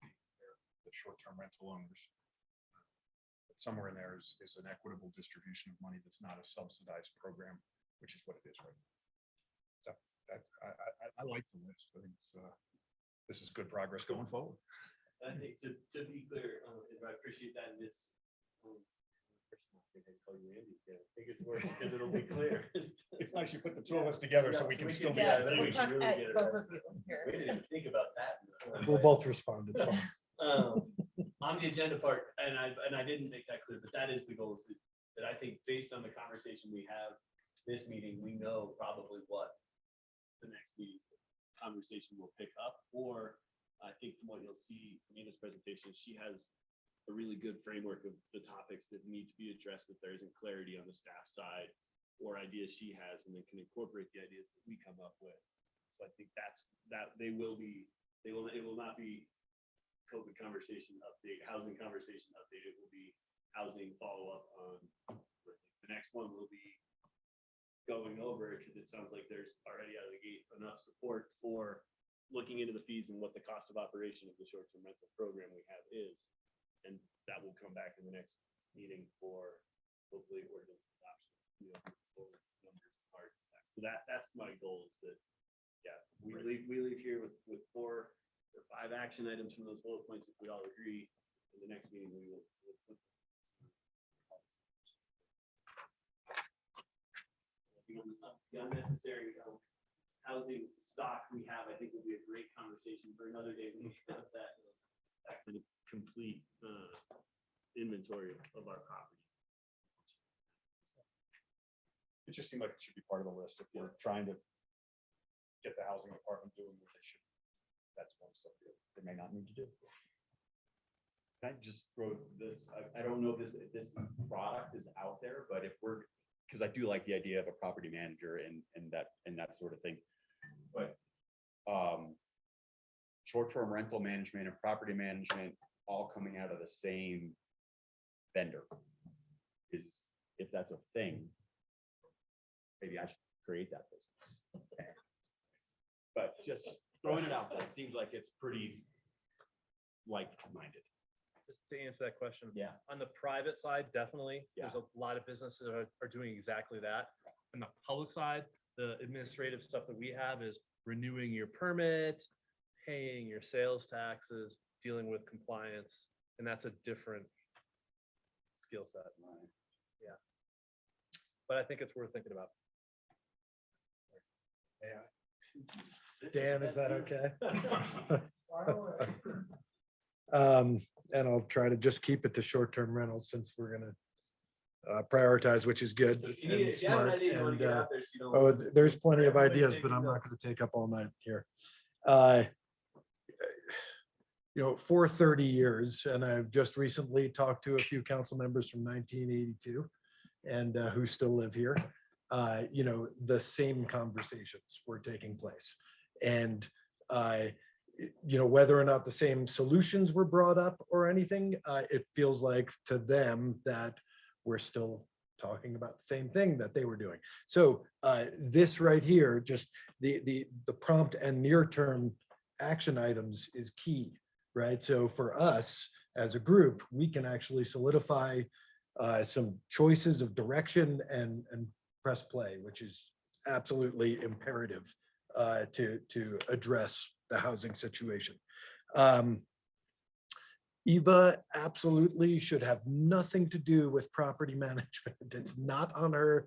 the short-term rental owners. But somewhere in there is an equitable distribution of money that's not a subsidized program, which is what it is right now. So I like the list. I think this is good progress going forward. I think to be clear, I appreciate that, and it's I think I call you Andy. Yeah, I think it's worth because it'll be clear. It's nice you put the two of us together so we can still be. Yeah, I think we should really get it right. We didn't even think about that. We'll both respond. It's fine. On the agenda part, and I didn't make that clear, but that is the goal. Is that I think based on the conversation we have this meeting, we know probably what the next meeting's conversation will pick up. Or I think from what you'll see from Nina's presentation, she has a really good framework of the topics that need to be addressed, that there isn't clarity on the staff side, or ideas she has, and then can incorporate the ideas that we come up with. So I think it will not be COVID conversation update, housing conversation update. It will be housing follow-up on the next one will be going over it, because it sounds like there's already out of the gate enough support for looking into the fees and what the cost of operation of the short-term rental program we have is. And that will come back in the next meeting for hopefully ordinance adoption, numbers and hard facts. So that's my goal, is that, yeah, we leave here with 4 or 5 action items from those bullet points. If we all agree, in the next meeting, we'll put the unnecessary housing stock we have, I think, will be a great conversation for another day. We have that kind of complete inventory of our properties. It just seemed like it should be part of the list if we're trying to get the housing department doing what they should. That's one stuff they may not need to do. Can I just throw this? I don't know if this product is out there, but if we're, because I do like the idea of a property manager and that sort of thing. But short-term rental management and property management all coming out of the same vendor is, if that's a thing, maybe I should create that business. But just throwing it out there, it seems like it's pretty like-minded. Just to answer that question. Yeah. On the private side, definitely, Yeah. there's a lot of businesses that are doing exactly that. On the public side, The administrative stuff that we have is renewing your permit, paying your sales taxes, dealing with compliance, and that's a different skill set. Yeah. But I think it's worth thinking about. Dan, is that okay? And I'll try to just keep it to short-term rentals since we're gonna prioritize, which is good. But if you need, and if you have an smart, idea, you want and, to get out there, so you don't. Oh, there's plenty of Everybody ideas, but taking I'm not notes. gonna take up all night here. For 30 years, and I've just recently talked to a few council members from 1982 and who still live here. The same conversations were taking place. And whether or not the same solutions were brought up or anything, it feels like to them that we're still talking about the same thing that they were doing. So this right here, just the prompt and near-term action items is key, right? So for us as a group, we can actually solidify some choices of direction and press play, which is absolutely imperative to address the housing situation. Eva absolutely should have nothing to do with property management. It's not on her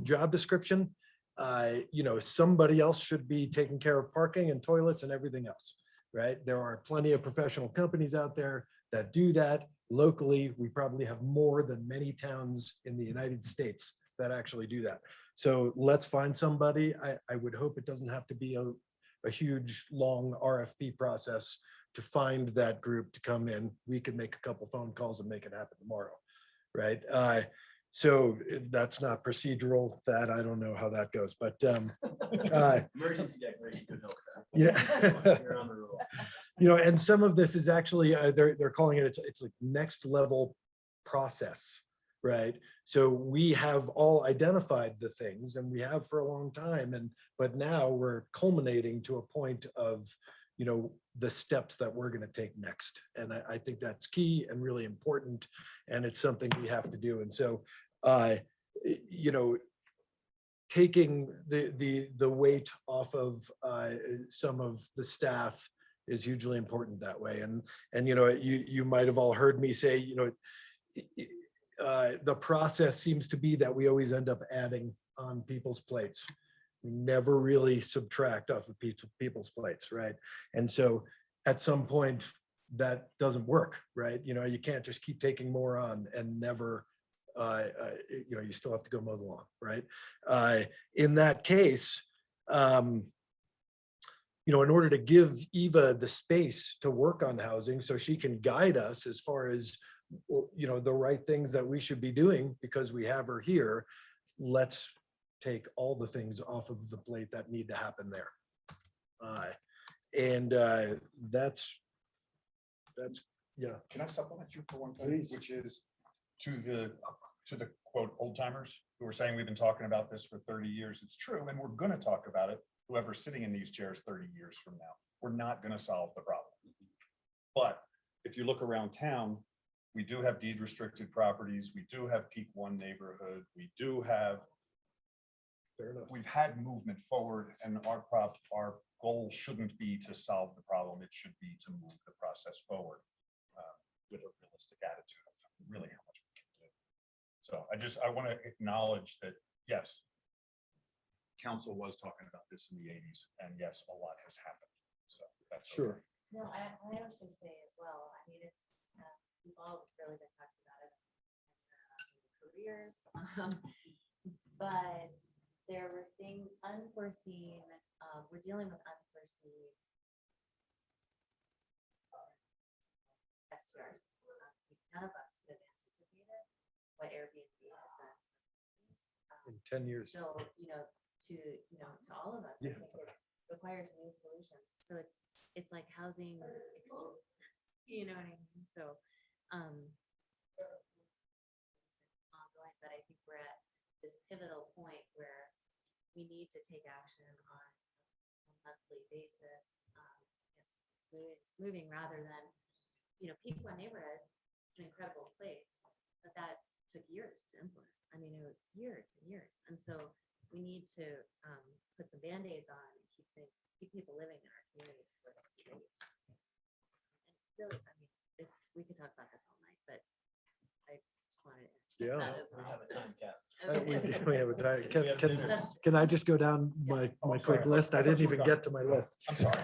job description. Somebody else should be taking care of parking and toilets and everything else, right? There are plenty of professional companies out there that do that. Locally, we probably have more than many towns in the United States that actually do that. So let's find somebody. I would hope it doesn't have to be a huge, long RFP process to find that group to come in. We could make a couple phone calls and make it happen tomorrow, right? So that's not procedural. That I don't know how that goes, but Emergency declaration could help that. yeah. You're on the roll. And some of this is actually they're calling it it's like next level process, right? So we have all identified the things, and we have for a long time, but now we're culminating to a point of the steps that we're going to take next. And I think that's key and really important, and it's something we have to do. And so taking the weight off of some of the staff is hugely important that way. And you might have all heard me say, the process seems to be that we always end up adding on people's plates. We never really subtract off of people's plates, right? And so at some point that doesn't work, right? You can't just keep taking more on and never, you still have to go mow the lawn, right? In that case, in order to give Eva the space to work on housing so she can guide us as far as, the right things that we should be doing because we have her here, let's take all the things off of the plate that need to happen there. That's yeah. Can I supplement you for one thing? Please. Which is to the quote old timers who are saying we've been talking about this for 30 years. It's true, and we're going to talk about it. Whoever's sitting in these chairs 30 years from now, we're not going to solve the problem. But if you look around town, we do have deed restricted properties. We do have peak one neighborhood. We do have. Fair enough. We've had movement forward, and our goal shouldn't be to solve the problem. It should be to move the process forward with a realistic attitude of really how much we can do. So I want to acknowledge that, yes, council was talking about this in the 80s, and yes, a lot has happened. So that's Sure. okay. No, I was gonna say as well, I mean, it's, we've all really been talking about it in careers. But there were things unforeseen, we're dealing with unforeseen STRs. None of us could have anticipated what Airbnb has done. In 10 years. So, to all of us, I Yeah. think it requires new solutions. So it's like housing, you know what I mean? So, ongoing, but I think we're at this pivotal point where we need to take action on a monthly basis. It's moving rather than, peak one neighborhood. It's an incredible place, but that took years to implement. I mean, it was years and years. And so we need to put some Band-Aids on and keep people living in our community. for us to live. And really, I mean, we could talk about this all night, but I just wanted to. Yeah. That as well. We have a time. That's- Can I just go down my quick list? I didn't even get to my list. I'm sorry.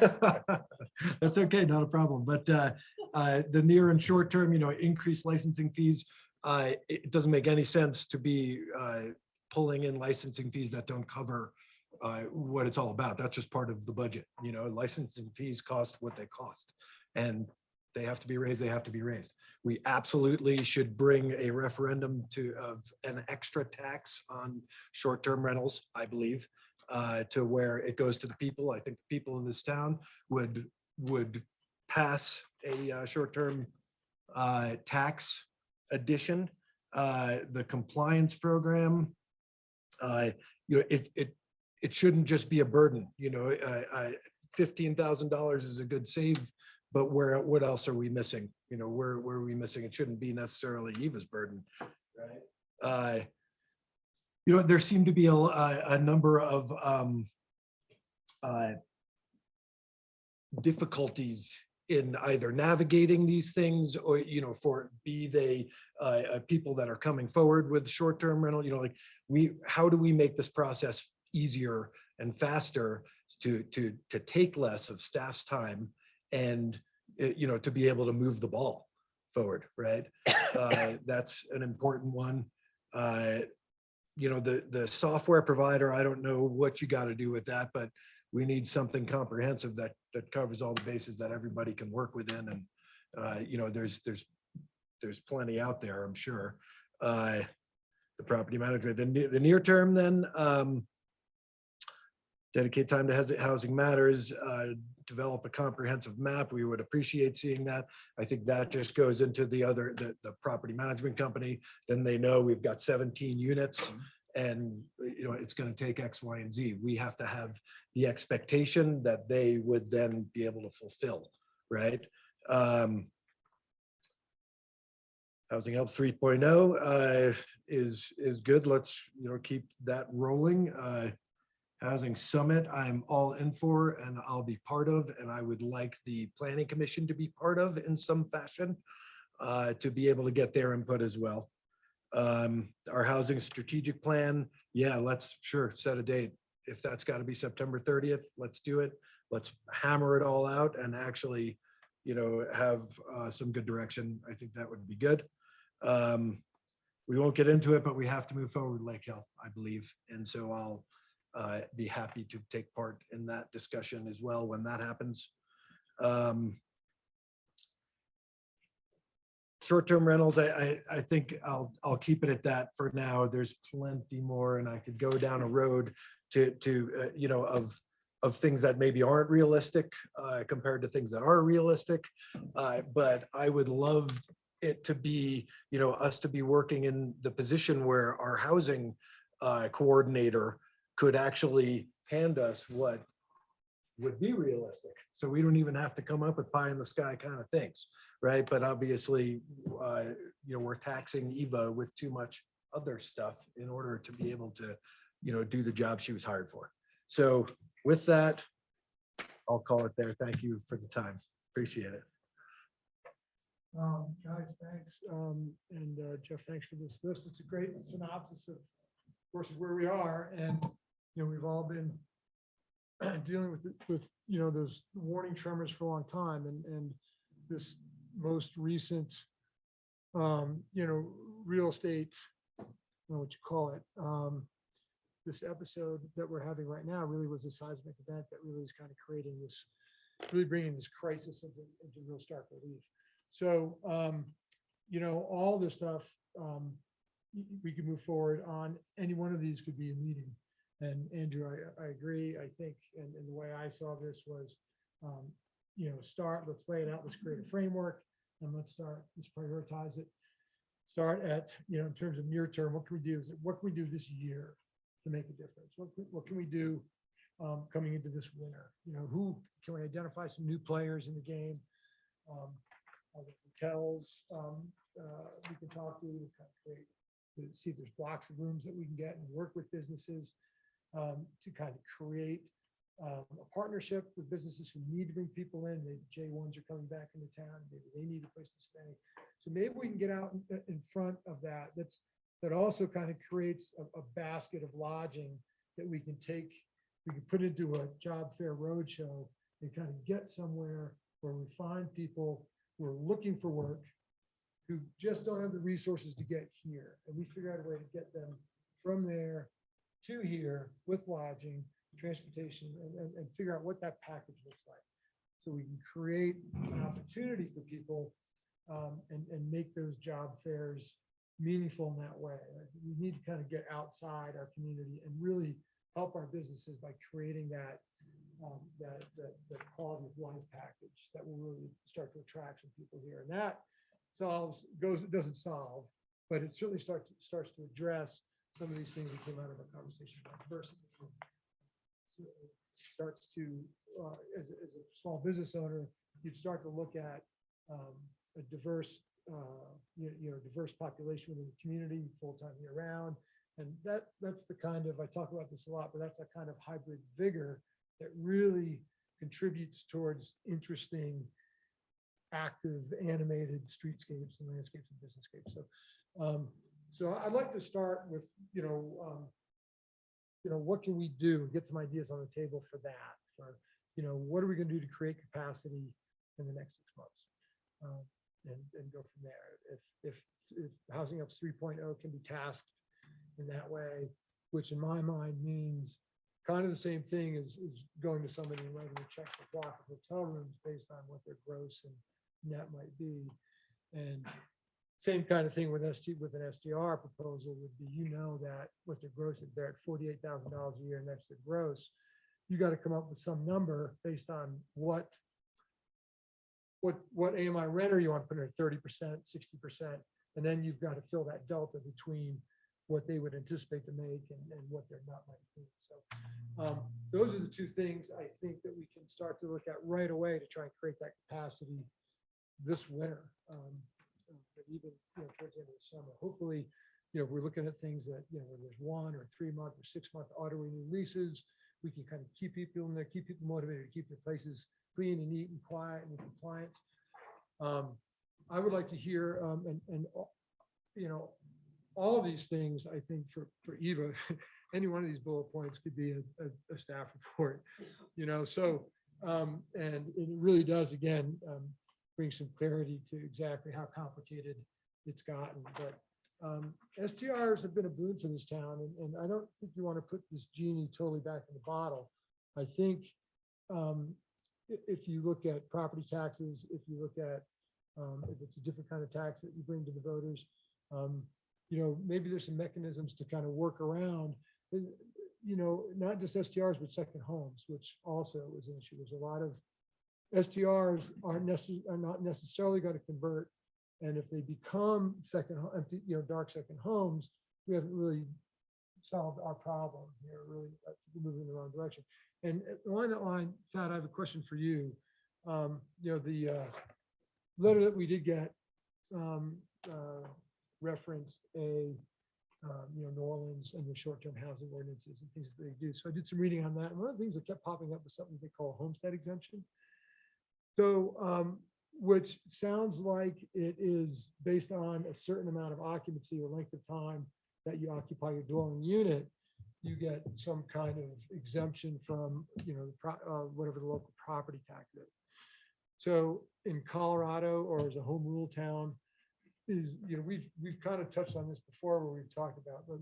That's okay, not a problem. But the near and short term, increased licensing fees. It doesn't make any sense to be pulling in licensing fees that don't cover what it's all about. That's just part of the budget. Licensing fees cost what they cost. And they have to be raised, they have to be raised. We absolutely should bring a referendum of an extra tax on short-term rentals, I believe, to where it goes to the people. I think the people in this town would pass a short-term tax addition. The compliance program, it shouldn't just be a burden. $15,000 is a good save. But what else are we missing? Where are we missing? It shouldn't be necessarily Eva's burden, right? There seem to be a number of difficulties in either navigating these things or, for be they people that are coming forward with short-term rental, how do we make this process easier and faster to take less of staff's time and, to be able to move the ball forward, right? That's an important one. The software provider, I don't know what you got to do with that, but we need something comprehensive that covers all the bases that everybody can work within. And, there's plenty out there, I'm sure. The property management, the near term then, dedicate time to housing matters, develop a comprehensive map. We would appreciate seeing that. I think that just goes into the property management company. Then they know we've got 17 units and it's going to take X, Y, and Z. We have to have the expectation that they would then be able to fulfill, right? Housing Helps 3.0 is good. Let's keep that rolling. Housing Summit, I'm all in for and I'll be part of, and I would like the Planning Commission to be part of in some fashion to be able to get their input as well. Our housing strategic plan, yeah, let's set a date. If that's got to be September 30th, let's do it. Let's hammer it all out and actually, have some good direction. I think that would be good. We won't get into it, but we have to move forward, Lake Hill, I believe. And so I'll be happy to take part in that discussion as well when that happens. Short-term rentals, I think I'll keep it at that for now. There's plenty more, and I could go down a road of things that maybe aren't realistic compared to things that are realistic. But I would love it to be, us to be working in the position where our housing coordinator could actually hand us what would be realistic. So we don't even have to come up with pie in the sky kind of things, right? But obviously, we're taxing Eva with too much other stuff in order to be able to, do the job she was hired for. So with that, I'll call it there. Thank you for the time. Appreciate it. Guys, thanks. And Jeff, thanks for this list. It's a great synopsis of course, where we are. And, we've all been dealing with those warning tremors for a long time. And this most recent, real estate, I don't know what you call it. This episode that we're having right now really was a seismic event that really is kind of creating this, really bringing this crisis into real stark relief. So, all this stuff, we could move forward on. Any one of these could be a meeting. And Andrew, I agree. I think, and the way I saw this was, let's lay it out, let's create a framework, and let's prioritize it. Start at, in terms of near term, what can we do? What can we do this year to make a difference? What can we do coming into this winter? Who can we identify some new players in the game? Other hotels we can talk to kind of create, to see if there's blocks of rooms that we can get and work with businesses. to kind of create a partnership with businesses who need to bring people in. Maybe J1s are coming back into town, maybe they need a place to stay. So maybe we can get out in front of that. That also kind of creates a basket of lodging that we can put into a job fair roadshow and kind of get somewhere where we find people who are looking for work, who just don't have the resources to get here. And we figure out a way to get them from there to here with lodging, transportation, and figure out what that package looks like. So we can create an opportunity for people and make those job fairs meaningful in that way. We need to kind of get outside our community and really help our businesses by creating that quality of life package that will really start to attract some people here. And that doesn't solve, but it certainly starts to address some of these things that came out of our conversation about diversity. Starts to, as a small business owner, you'd start to look at a diverse, diverse population within the community, full-time year-round. And that's the kind of, I talk about this a lot, but that's a kind of hybrid vigor that really contributes towards interesting, active, animated streetscapes and landscapes and businesscapes. So I'd like to start with, what can we do? Get some ideas on the table for that. For, what are we going to do to create capacity in the next 6 months, and go from there. If Housing Up 3.0 can be tasked in that way, which in my mind means kind of the same thing as going to somebody and writing a check for block of hotel rooms based on what their gross and net might be. And same kind of thing with an SDR proposal would be, that what their gross is, they're at $48,000 a year, and that's their gross. You got to come up with some number based on what AMI renter you want to put in, 30%, 60%, and then you've got to fill that delta between what they would anticipate to make and what their net might be. So those are the two things I think that we can start to look at right away to try and create that capacity this winter. But even towards the end of the summer, hopefully, we're looking at things that where there's 1 or 3 month or 6 month auto renew leases. We can kind of keep people in there, keep people motivated to keep their places clean and neat and quiet and in compliance. I would like to hear all of these things. I think for Eva, any one of these bullet points could be a staff report. And it really does again bring some clarity to exactly how complicated it's gotten. But STRs have been a boon for this town, and I don't think you want to put this genie totally back in the bottle. I think if you look at property taxes, if you look at if it's a different kind of tax that you bring to the voters, maybe there's some mechanisms to kind of work around, not just STRs, but second homes, which also is an issue. There's a lot of STRs are not necessarily going to convert. And if they become empty, dark second homes, we haven't really solved our problem here, really moving in the wrong direction. And along that line, Thad, I have a question for you. The letter that we did get referenced New Orleans and the short-term housing ordinances and things that they do. So I did some reading on that. And one of the things that kept popping up was something they call homestead exemption. So, which sounds like it is based on a certain amount of occupancy or length of time that you occupy your dwelling unit, you get some kind of exemption from, whatever the local property tax is. So in Colorado, or as a home rule town, we've kind of touched on this before, where we've talked about the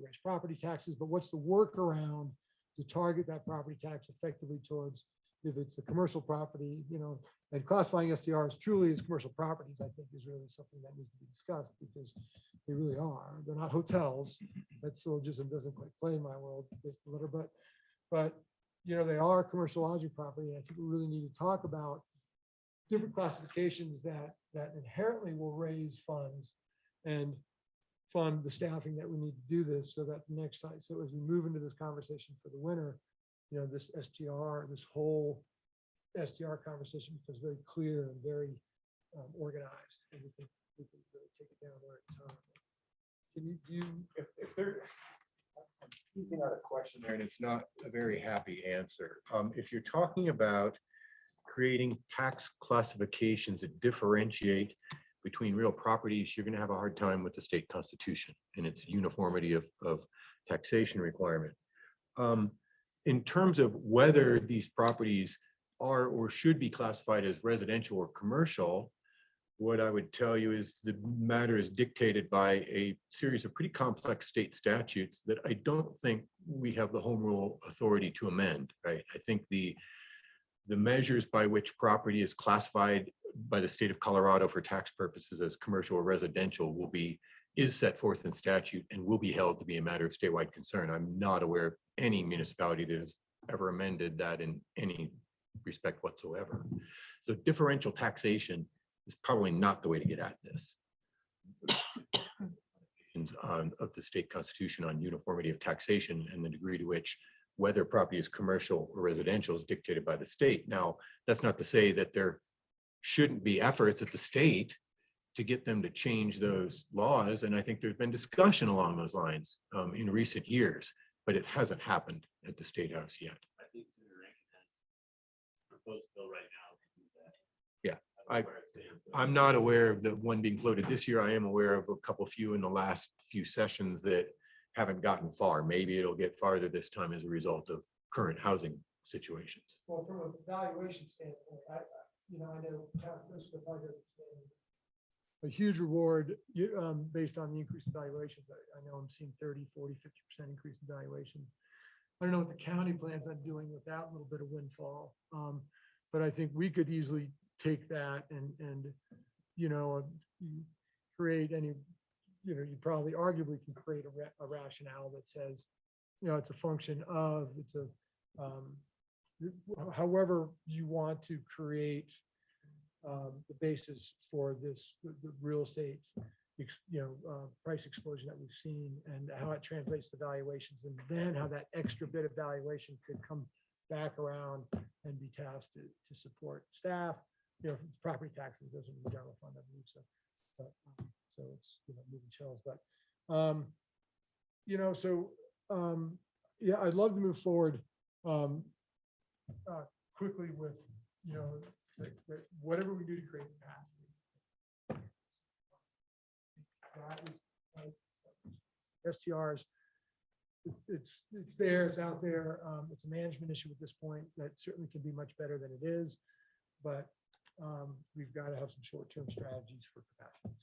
raise property taxes, but what's the workaround to target that property tax effectively towards, if it's a commercial property, and classifying STRs truly as commercial properties, I think is really something that needs to be discussed, because they really are. They're not hotels. That syllogism doesn't quite play in my world, but they are commercial lodging property. And I think we really need to talk about different classifications that inherently will raise funds and fund the staffing that we need to do this, so that the next time, so as we move into this conversation for the winter, this this whole STR conversation becomes very clear and very organized, and we can really take it down where it's time. Can you do, if there, teasing out a question there, and it's not a very happy answer. If you're talking about creating tax classifications that differentiate between real properties, you're going to have a hard time with the state constitution and its uniformity of taxation requirement. In terms of whether these properties are or should be classified as residential or commercial, what I would tell you is the matter is dictated by a series of pretty complex state statutes that I don't think we have the home rule authority to amend, right? I think the measures by which property is classified by the state of Colorado for tax purposes as commercial or residential is set forth in statute and will be held to be a matter of statewide concern. I'm not aware of any municipality that has ever amended that in any respect whatsoever. So differential taxation is probably not the way to get at this. Of the state constitution on uniformity of taxation and the degree to which whether property is commercial or residential is dictated by the state. Now, that's not to say that there shouldn't be efforts at the state to get them to change those laws. And I think there's been discussion along those lines in recent years, but it hasn't happened at the State House yet. I think Senator Rankin has proposed bill right now to do that. Yeah, I don't know where it stands, but- I'm not aware of the one being floated this year. I am aware of a few in the last few sessions that haven't gotten far. Maybe it'll get farther this time as a result of current housing situations. Well, from a valuation standpoint, I know Town of Frisco probably doesn't stand a huge reward based on the increase in valuations. I know I'm seeing 30, 40, 50% increase in valuations. I don't know what the county plans on doing with that little bit of windfall. But I think we could easily take that and create any, you probably arguably can create a rationale that says, it's a function of, however you want to create the basis for this, the real estate, price explosion that we've seen and how it translates to valuations, and then how that extra bit of valuation could come back around and be tasked to support staff. Property taxes doesn't be general fund, I believe so. But, so it's, moving shells, but, yeah, I'd love to move forward quickly with, whatever we do to create capacity. STRs, it's there, it's out there. It's a management issue at this point that certainly can be much better than it is, but we've got to have some short-term strategies for capacity.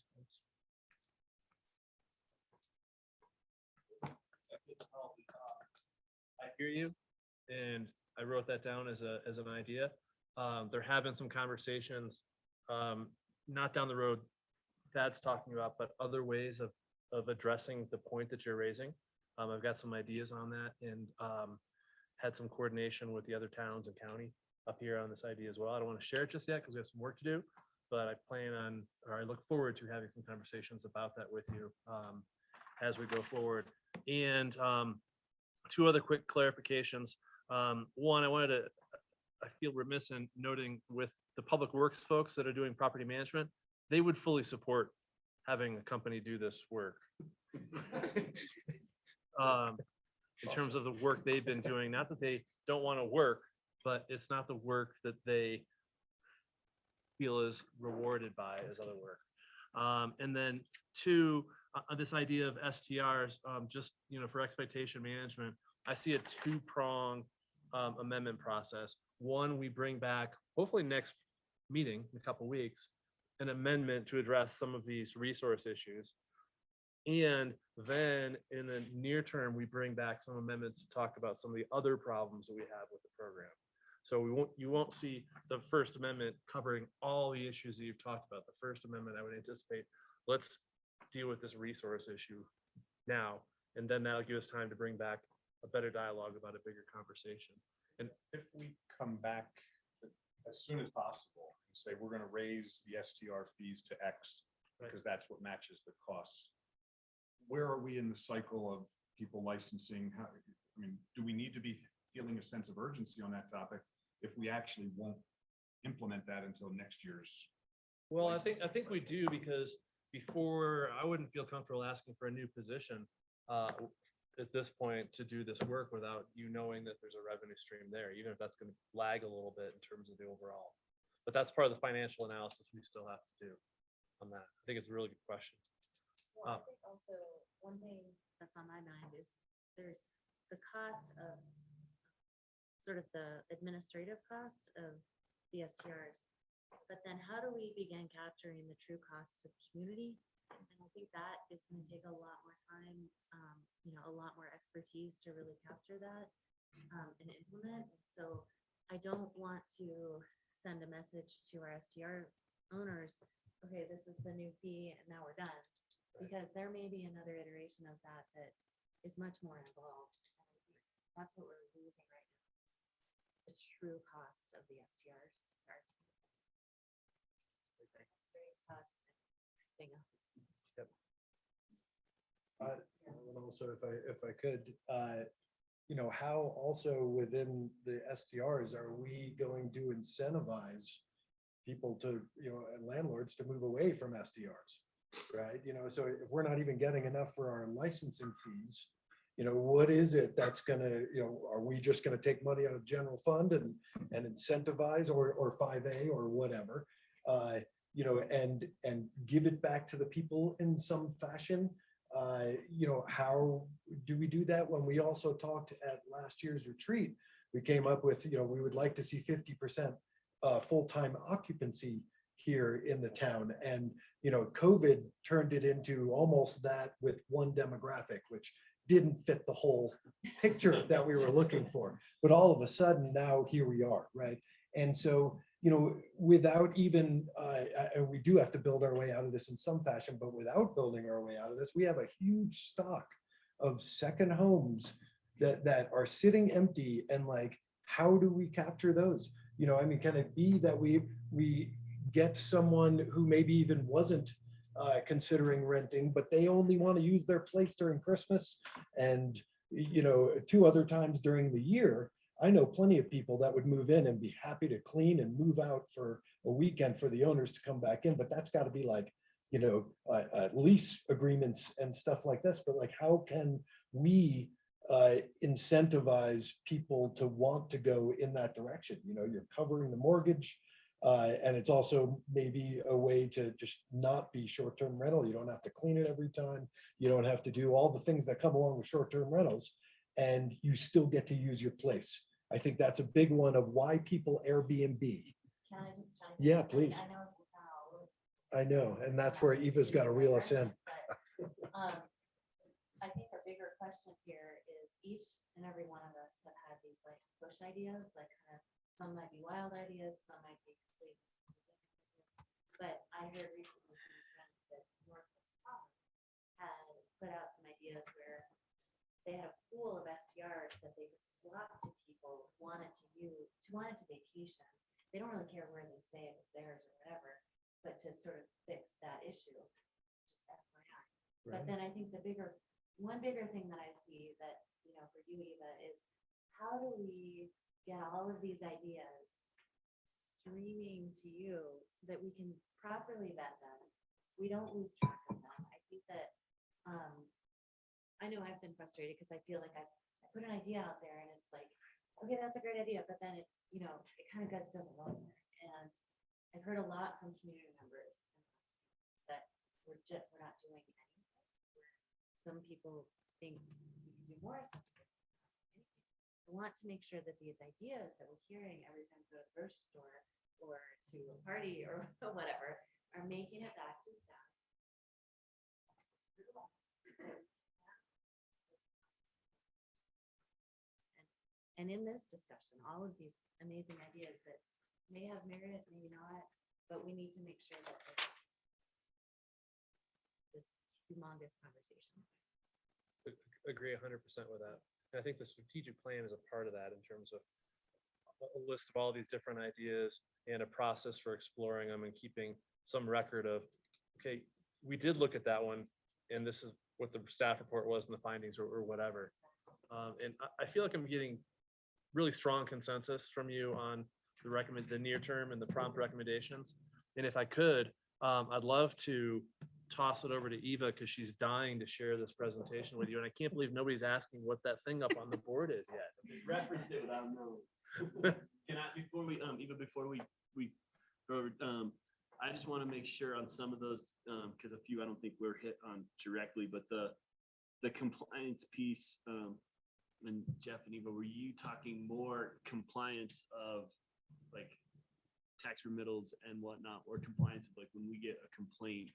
I hear you, and I wrote that down as an idea. There have been some conversations, not down the road Thad's talking about, but other ways of addressing the point that you're raising. I've got some ideas on that, and had some coordination with the other towns and county up here on this idea as well. I don't want to share it just yet because we have some work to do, but I look forward to having some conversations about that with you as we go forward. And two other quick clarifications. One, I feel remiss in noting with the public works folks that are doing property management, they would fully support having a company do this work. In terms of the work they've been doing, not that they don't want to work, but it's not the work that they feel is rewarded by as other work. And then two, this idea of STRs, just, for expectation management, I see a two-prong amendment process. One, we bring back, hopefully next meeting in a couple of weeks, an amendment to address some of these resource issues. And then in the near term, we bring back some amendments to talk about some of the other problems that we have with the program. So you won't see the First Amendment covering all the issues that you've talked about. The First Amendment, I would anticipate, let's deal with this resource issue now, and then that'll give us time to bring back a better dialogue about a bigger conversation. And if we come back as soon as possible and say, we're going to raise the STR fees to X, because that's what matches the costs, where are we in the cycle of people licensing? Do we need to be feeling a sense of urgency on that topic if we actually won't implement that until next year's? Well, I think we do, because before, I wouldn't feel comfortable asking for a new position at this point to do this work without you knowing that there's a revenue stream there, even if that's going to lag a little bit in terms of the overall. But that's part of the financial analysis we still have to do on that. I think it's a really good question. Well, I think also one thing that's on my mind is there's the cost of sort of the administrative cost of the STRs. But then how do we begin capturing the true cost to the community? And I think that is going to take a lot more time, a lot more expertise to really capture that and implement. So I don't want to send a message to our STR owners, okay, this is the new fee and now we're done. Because there may be another iteration of that that is much more involved. That's what we're losing right now, is the true cost of the STRs. Cost and everything else. And also, if I could, how also within the STRs are we going to incentivize people to, and landlords to move away from STRs, right? So if we're not even getting enough for our licensing fees, what is it that's gonna, are we just gonna take money out of the general fund and incentivize or 5A or whatever, and give it back to the people in some fashion? How do we do that? When we also talked at last year's retreat, we came up with, we would like to see 50% full-time occupancy here in the town. And, COVID turned it into almost that with one demographic, which didn't fit the whole picture that we were looking for. But all of a sudden now here we are, right? And so, without even, we do have to build our way out of this in some fashion, but without building our way out of this, we have a huge stock of second homes that are sitting empty, and like, how do we capture those? Can it be that we get someone who maybe even wasn't considering renting, but they only want to use their place during Christmas and, 2 other times during the year? I know plenty of people that would move in and be happy to clean and move out for a weekend for the owners to come back in, but that's got to be like, lease agreements and stuff like this. But like, how can we incentivize people to want to go in that direction? You're covering the mortgage, and it's also maybe a way to just not be short-term rental. You don't have to clean it every time. You don't have to do all the things that come along with short-term rentals, and you still get to use your place. I think that's a big one of why people Airbnb. Can I just chime in? Yeah, please. I know it's foul. I know, and that's where Eva's got to reel us in. I think the bigger question here is each and every one of us have had these like push ideas, like some might be wild ideas, some might be complete. But I heard recently from a friend that Northwest had put out some ideas where they had a pool of STRs that they could swap to people who wanted to vacation. They don't really care where they stay, if it's theirs or whatever, but to sort of fix that issue, just FYI. But then I think one bigger thing that I see that, for you, Eva, is how do we get all of these ideas streaming to you so that we can properly vet them? We don't lose track of them. I think that, I know I've been frustrated because I feel like I put an idea out there and it's like, okay, that's a great idea, but then it kind of doesn't go anywhere. And I've heard a lot from community members that we're not doing anything. Some people think we can do more. Some people think we can do anything. I want to make sure that these ideas that we're hearing every time we go to the grocery store or to a party or whatever are making it back to staff. And in this discussion, all of these amazing ideas that may have merit, maybe not, but we need to make sure that this humongous conversation. Agree 100% with that. And I think the strategic plan is a part of that in terms of a list of all these different ideas and a process for exploring them and keeping some record of, okay, we did look at that one and this is what the staff report was and the findings or whatever. And I feel like I'm getting really strong consensus from you on the near term and the prompt recommendations. And if I could, I'd love to toss it over to Eva because she's dying to share this presentation with you. And I can't believe nobody's asking what that thing up on the board is yet. Referenced it without knowing. Can I, before we, even before we go over, I just want to make sure on some of those, because a few I don't think we're hit on directly, but the compliance piece, and Jeff and Eva, were you talking more compliance of like tax remittals and whatnot, or compliance of like when we get a complaint,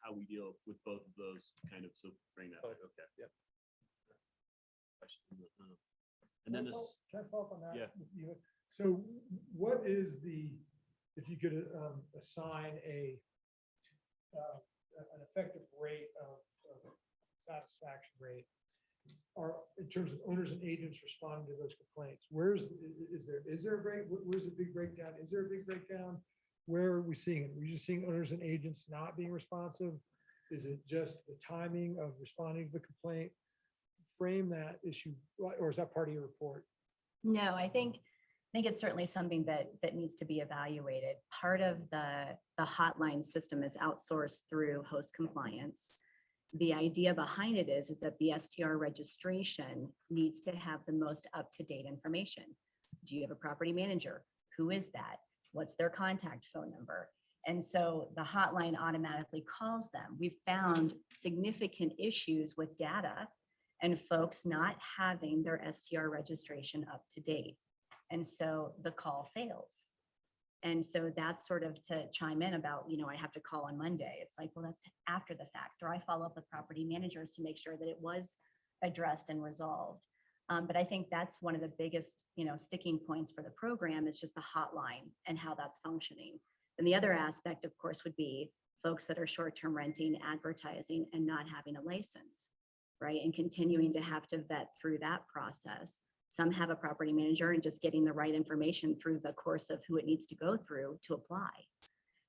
how we deal with both of those kind of, so bring that, okay, yep. Question, and then this, Can I follow up on that? Yeah. with you? So what is the, if you could assign an effective rate of satisfaction rate, or in terms of owners and agents responding to those complaints, is there a break, where's the big breakdown? Is there a big breakdown? Where are we seeing it? We're just seeing owners and agents not being responsive? Is it just the timing of responding to the complaint? Frame that issue, or is that part of your report? No, I think it's certainly something that needs to be evaluated. Part of the hotline system is outsourced through host compliance. The idea behind it is that the STR registration needs to have the most up-to-date information. Do you have a property manager? Who is that? What's their contact phone number? And so the hotline automatically calls them. We've found significant issues with data and folks not having their STR registration up to date. And so the call fails. And so that's sort of to chime in about, I have to call on Monday. It's like, well, that's after the fact. Or I follow up with property managers to make sure that it was addressed and resolved. But I think that's one of the biggest, sticking points for the program is just the hotline and how that's functioning. And the other aspect, of course, would be folks that are short-term renting, advertising, and not having a license, right? And continuing to have to vet through that process. Some have a property manager and just getting the right information through the course of who it needs to go through to apply.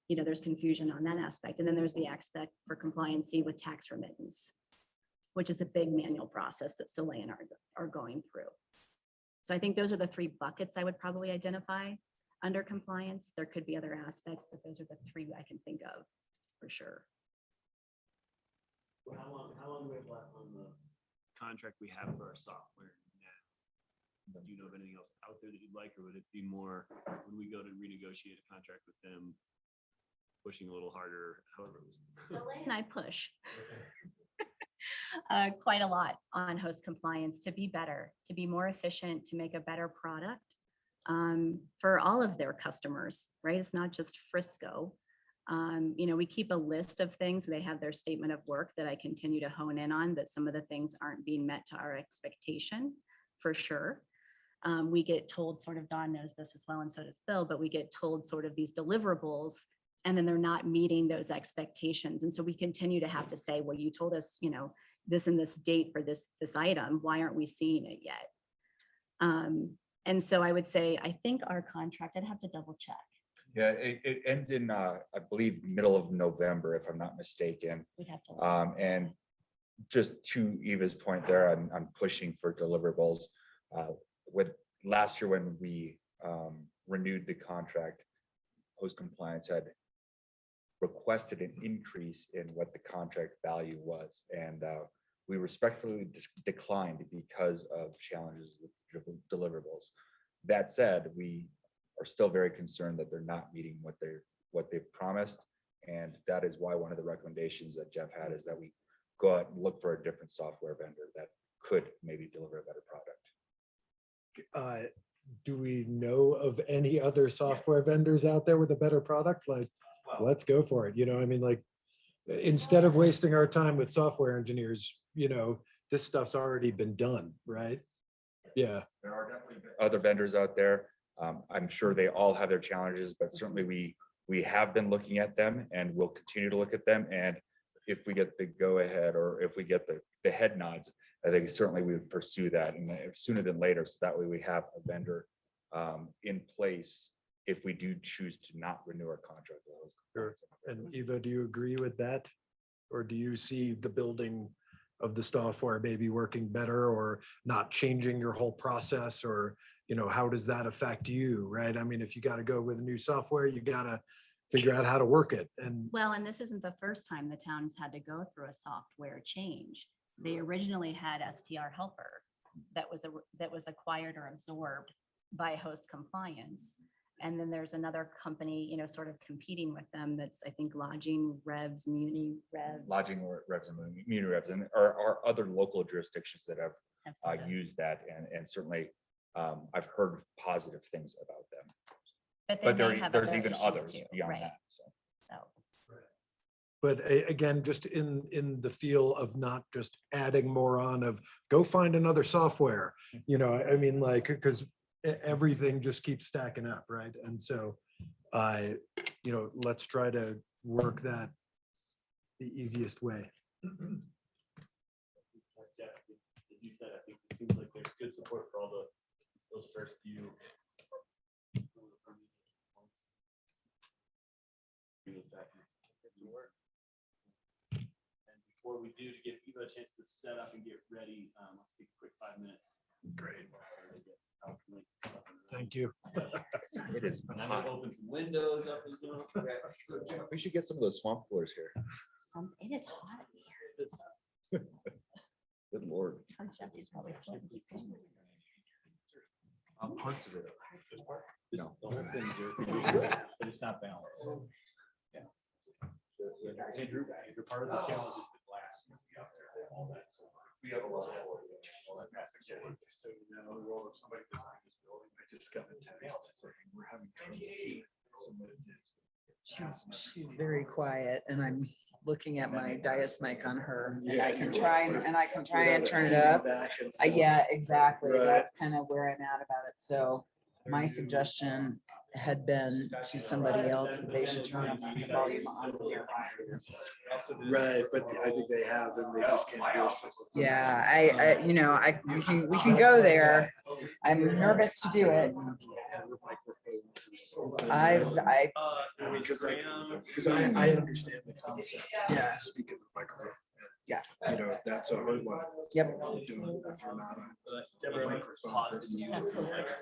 There's confusion on that aspect. And then there's the aspect for compliancy with tax remittance, which is a big manual process that Soleil are going through. So I think those are the three buckets I would probably identify under compliance. There could be other aspects, but those are the three I can think of for sure. how long do we have left on the contract we have for our software now? Do you know of anything else out there that you'd like, or would it be more when we go to renegotiate a contract with them, pushing a little harder, however? Soleil and I push quite a lot on host compliance to be better, to be more efficient, to make a better product for all of their customers, right? It's not just Frisco. We keep a list of things. They have their statement of work that I continue to hone in on, that some of the things aren't being met to our expectation, for sure. We get told, sort of, Dawn knows this as well, and so does Bill, but we get told sort of these deliverables, and then they're not meeting those expectations. And so we continue to have to say, well, you told us, this and this date for this item, why aren't we seeing it yet? And so I would say, I think our contract, I'd have to double check. Yeah, it ends in, I believe, middle of November, if I'm not mistaken. We'd have to. And just to Eva's point there, I'm pushing for deliverables. With last year when we renewed the contract, host compliance had requested an increase in what the contract value was, and we respectfully declined because of challenges with deliverables. That said, we are still very concerned that they're not meeting what they've promised, and that is why one of the recommendations that Jeff had is that we go out and look for a different software vendor that could maybe deliver a better product. Do we know of any other software vendors out there with a better product? Like, let's go for it. Like, instead of wasting our time with software engineers, this stuff's already been done, right? Yeah. There are definitely other vendors out there. I'm sure they all have their challenges, but certainly we have been looking at them, and we'll continue to look at them. And if we get the go ahead, or if we get the head nods, I think certainly we would pursue that, and sooner than later, so that way we have a vendor in place if we do choose to not renew our contract. Sure. And Eva, do you agree with that? Or do you see the building of the software maybe working better, or not changing your whole process? Or, how does that affect you, right? I mean, if you got to go with a new software, you got to figure out how to work it. And Well, and this isn't the first time the town's had to go through a software change. They originally had STR Helper that was acquired or absorbed by Host Compliance. And then there's another company, you know, sort of competing with them that's, I think, Lodging Revs, Muni Revs. Lodging revs and muni revs, and are other local jurisdictions that have have sort of- used that, and certainly I've heard positive things about them. But But then they have there's other even issues others too, beyond right? that, so. So, But again, just in the feel of not just adding more on of go find another software, you know, I mean, like, because everything just keeps stacking up, right? And so you know, let's try to work that the easiest way. Jeff, as you said, I think it seems like there's good support for all those first few. And before we do, to give Eva a chance to set up and get ready, let's take a quick 5 minutes. Great. Thank you. It is And I'm hot. gonna open some windows up as well. We should get some of those swamp coolers here. it is hot here. Good Lord. Jesse's probably sweating. Parts of it. No. The whole thing's there, but it's not balanced. Yeah. Andrew, part of the challenge is the glass. All that. So we have a lot of all that massive shit. So you know, the role of somebody designing this building. I just got a text saying we're having trouble hearing. Somebody did. She's very quiet and I'm looking at my Dias mic on her. And I can try and turn it up. Yeah, exactly. Right. That's kind of where I'm at about it. So my suggestion had been to somebody else that they should turn up the volume on here. Right, but I think they have, and they just can't hear us. Yeah, we can go there. I'm nervous to do it. Because I understand the concept. Yeah. Speak in the microphone. Yeah. You know, that's a hard one. Yep. If you're not a Deborah, microphone paused person. you.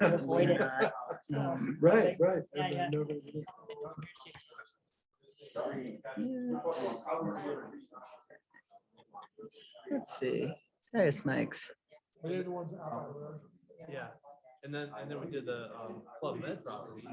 Avoid it. Right. Yeah, And then nobody. Let's see. Dias mics. They're the ones out by the road. Yeah, and then we did the Club Med property.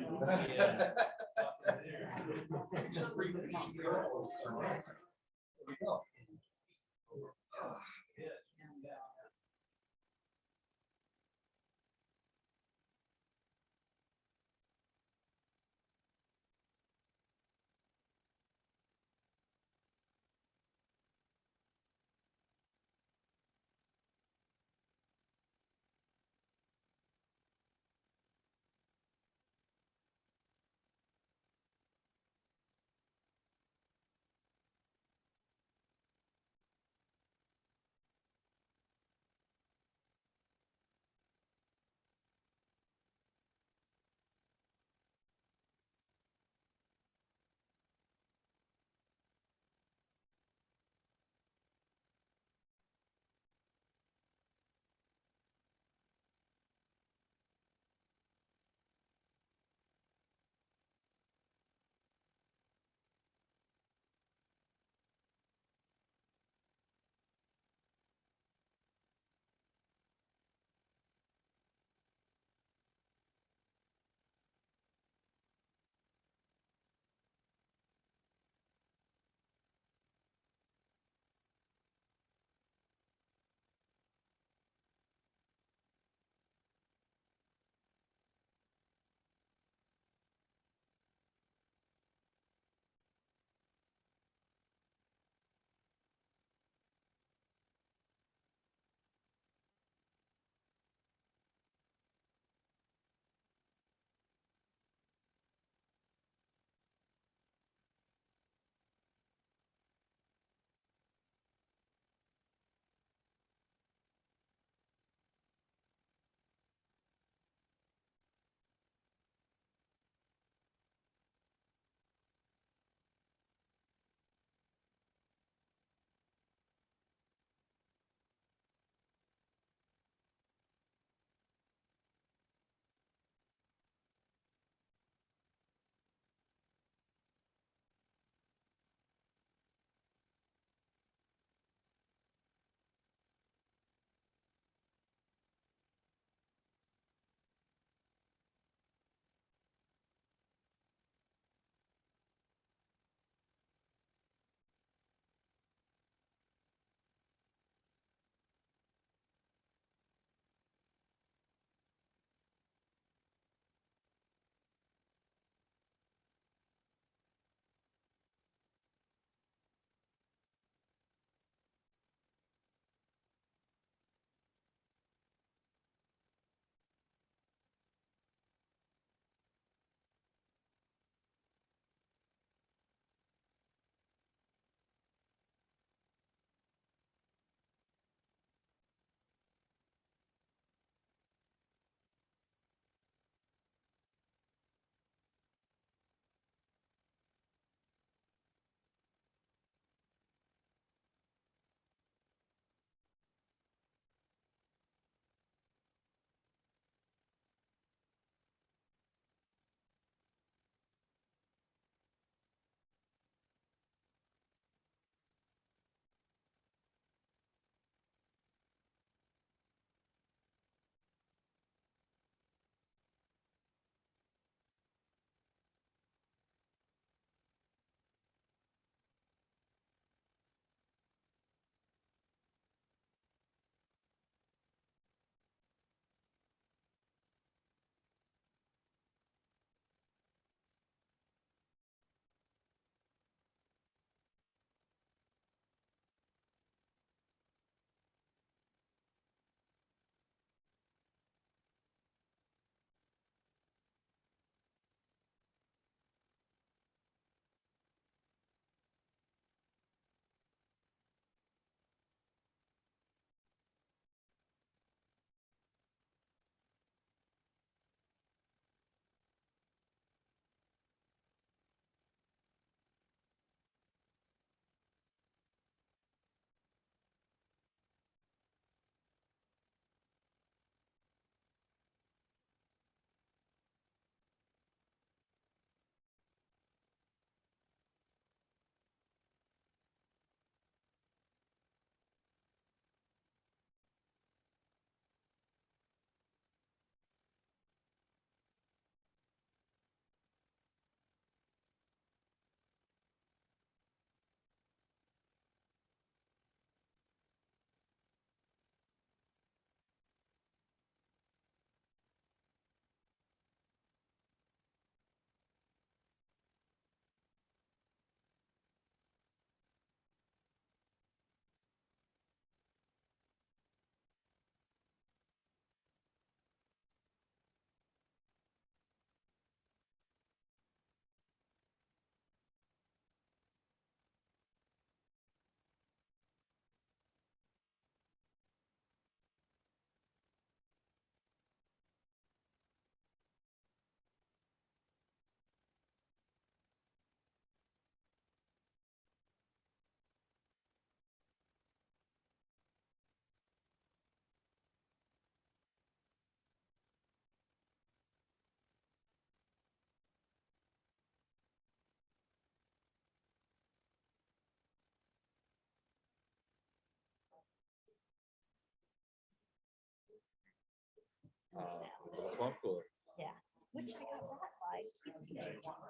Little swamp cooler. Yeah, which I got brought by.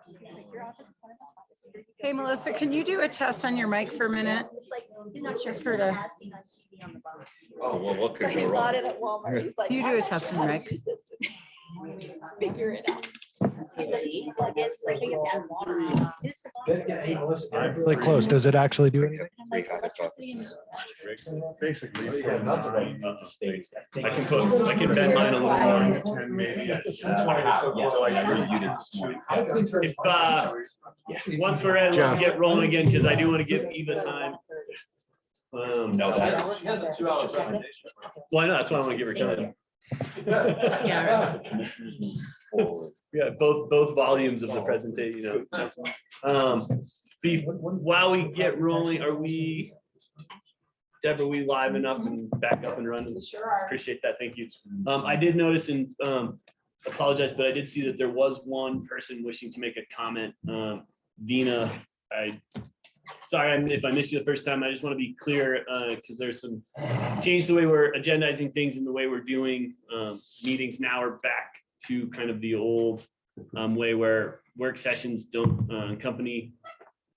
He's like, your office is one of the hottest here. Hey, Melissa, can you do a test on your mic for a minute? Like, he's not sure. Just for the- As seen on TV on the box. Oh, well, what So could he go bought wrong? it at Walmart. He's like, You do I'm a not test sure on how to mic. use this. Figure it out. See, like, it's like we have to add water. It's the box. Really close. Does it actually do anything? And like electricity and- Basically. I can bend mine a little more. 10 maybe. If, once we're ready, let's get rolling again, because I do want to give Eva time. No, that. She has a 2-hour presentation. Why not? That's why I want to give her time. Yeah. Yeah, both volumes of the presentation, you know. While we get rolling, are we, Deb, are we live enough and back up and running? Sure. Appreciate that, thank you. I did notice and apologize, but I did see that there was one person wishing to make a comment. Dina, sorry if I missed you the first time. I just want to be clear because there's some change the way we're agendizing things and the way we're doing meetings now are back to kind of the old way where work sessions don't accompany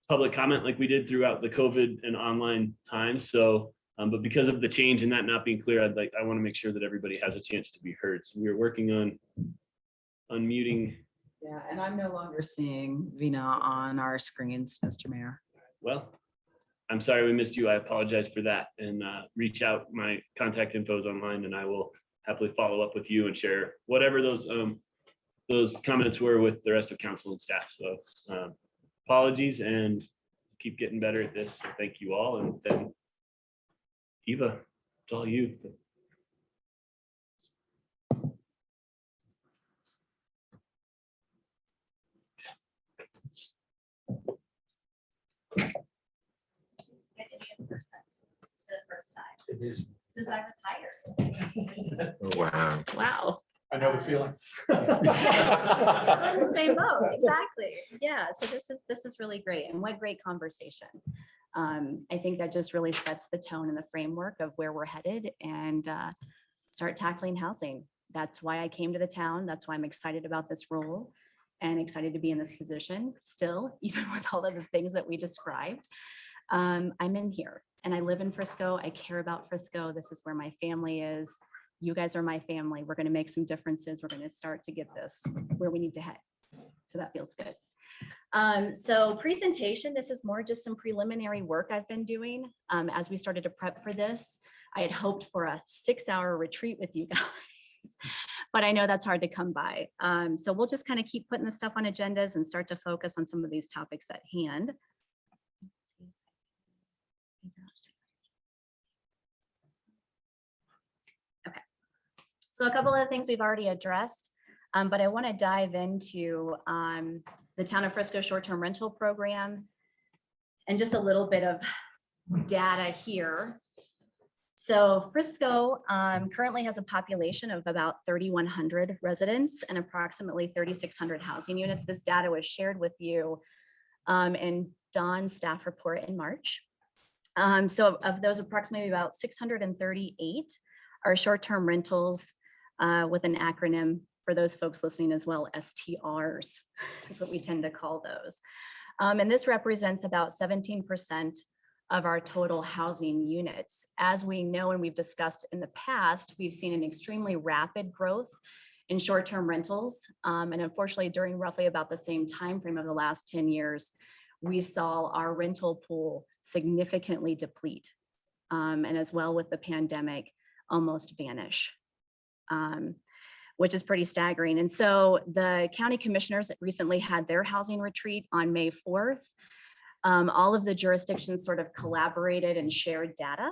public comment like we did throughout the COVID and online times. So, but because of the change and that not being clear, I want to make sure that everybody has a chance to be heard. So we're working on unmuting. Yeah, and I'm no longer seeing Vina on our screens, Mr. Mayor. Well, I'm sorry we missed you. I apologize for that and reach out. My contact info is online and I will happily follow up with you and share whatever those comments were with the rest of council and staff. So apologies and keep getting better at this. So thank you all. And then Eva, it's all you. It's good to be in person for the first time It is. since I was hired. Wow. Wow. I know the feeling. We're in the same boat, exactly. Yeah, so this is really great and what great conversation. I think that just really sets the tone and the framework of where we're headed and start tackling housing. That's why I came to the town. That's why I'm excited about this role and excited to be in this position still, even with all of the things that we described. I'm in here and I live in Frisco. I care about Frisco. This is where my family is. You guys are my family. We're going to make some differences. We're going to start to get this where we need to head. So that feels good. So presentation, this is more just some preliminary work I've been doing. As we started to prep for this, I had hoped for a 6-hour retreat with you guys, but I know that's hard to come by. So we'll just kind of keep putting the stuff on agendas and start to focus on some of these topics at hand. Okay. So a couple of the things we've already addressed, but I want to dive into the Town of Frisco short-term rental program and just a little bit of data here. So Frisco currently has a population of about 3,100 residents and approximately 3,600 housing units. This data was shared with you in Don's staff report in March. So of those, approximately about 638 are short-term rentals with an acronym for those folks listening as well, STRs is what we tend to call those. And this represents about 17% of our total housing units. As we know and we've discussed in the past, we've seen an extremely rapid growth in short-term rentals. And unfortunately, during roughly about the same time frame of the last 10 years, we saw our rental pool significantly deplete. And as well with the pandemic, almost vanish. Which is pretty staggering. And so the county commissioners recently had their housing retreat on May 4th. All of the jurisdictions sort of collaborated and shared data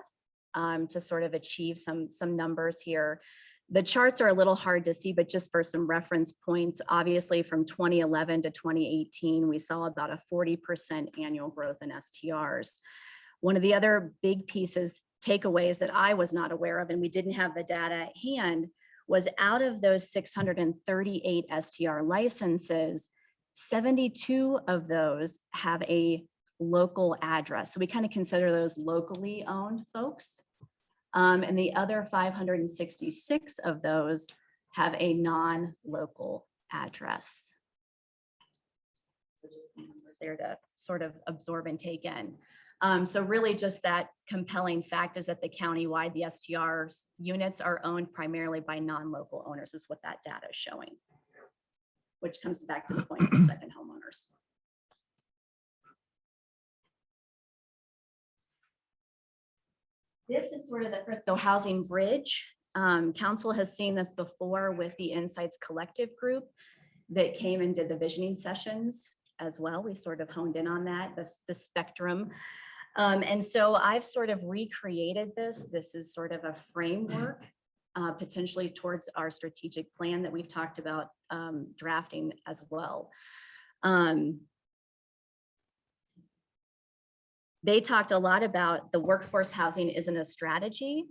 to sort of achieve some numbers here. The charts are a little hard to see, but just for some reference points, obviously from 2011 to 2018, we saw about a 40% annual growth in STRs. One of the other big pieces, takeaways that I was not aware of, and we didn't have the data at hand, was out of those 638 STR licenses, 72 of those have a local address. So we kind of consider those locally owned folks. And the other 566 of those have a non-local address. So just some numbers there to sort of absorb and take in. So really just that compelling fact is that the countywide, the STR's units are owned primarily by non-local owners is what that data is showing, which comes back to the point of the second homeowners. This is sort of the Frisco Housing Bridge. Council has seen this before with the Insights Collective group that came and did the visioning sessions as well. We sort of honed in on that, the spectrum. And so I've sort of recreated this. This is sort of a framework potentially towards our strategic plan that we've talked about drafting as well. They talked a lot about the workforce housing isn't a strategy.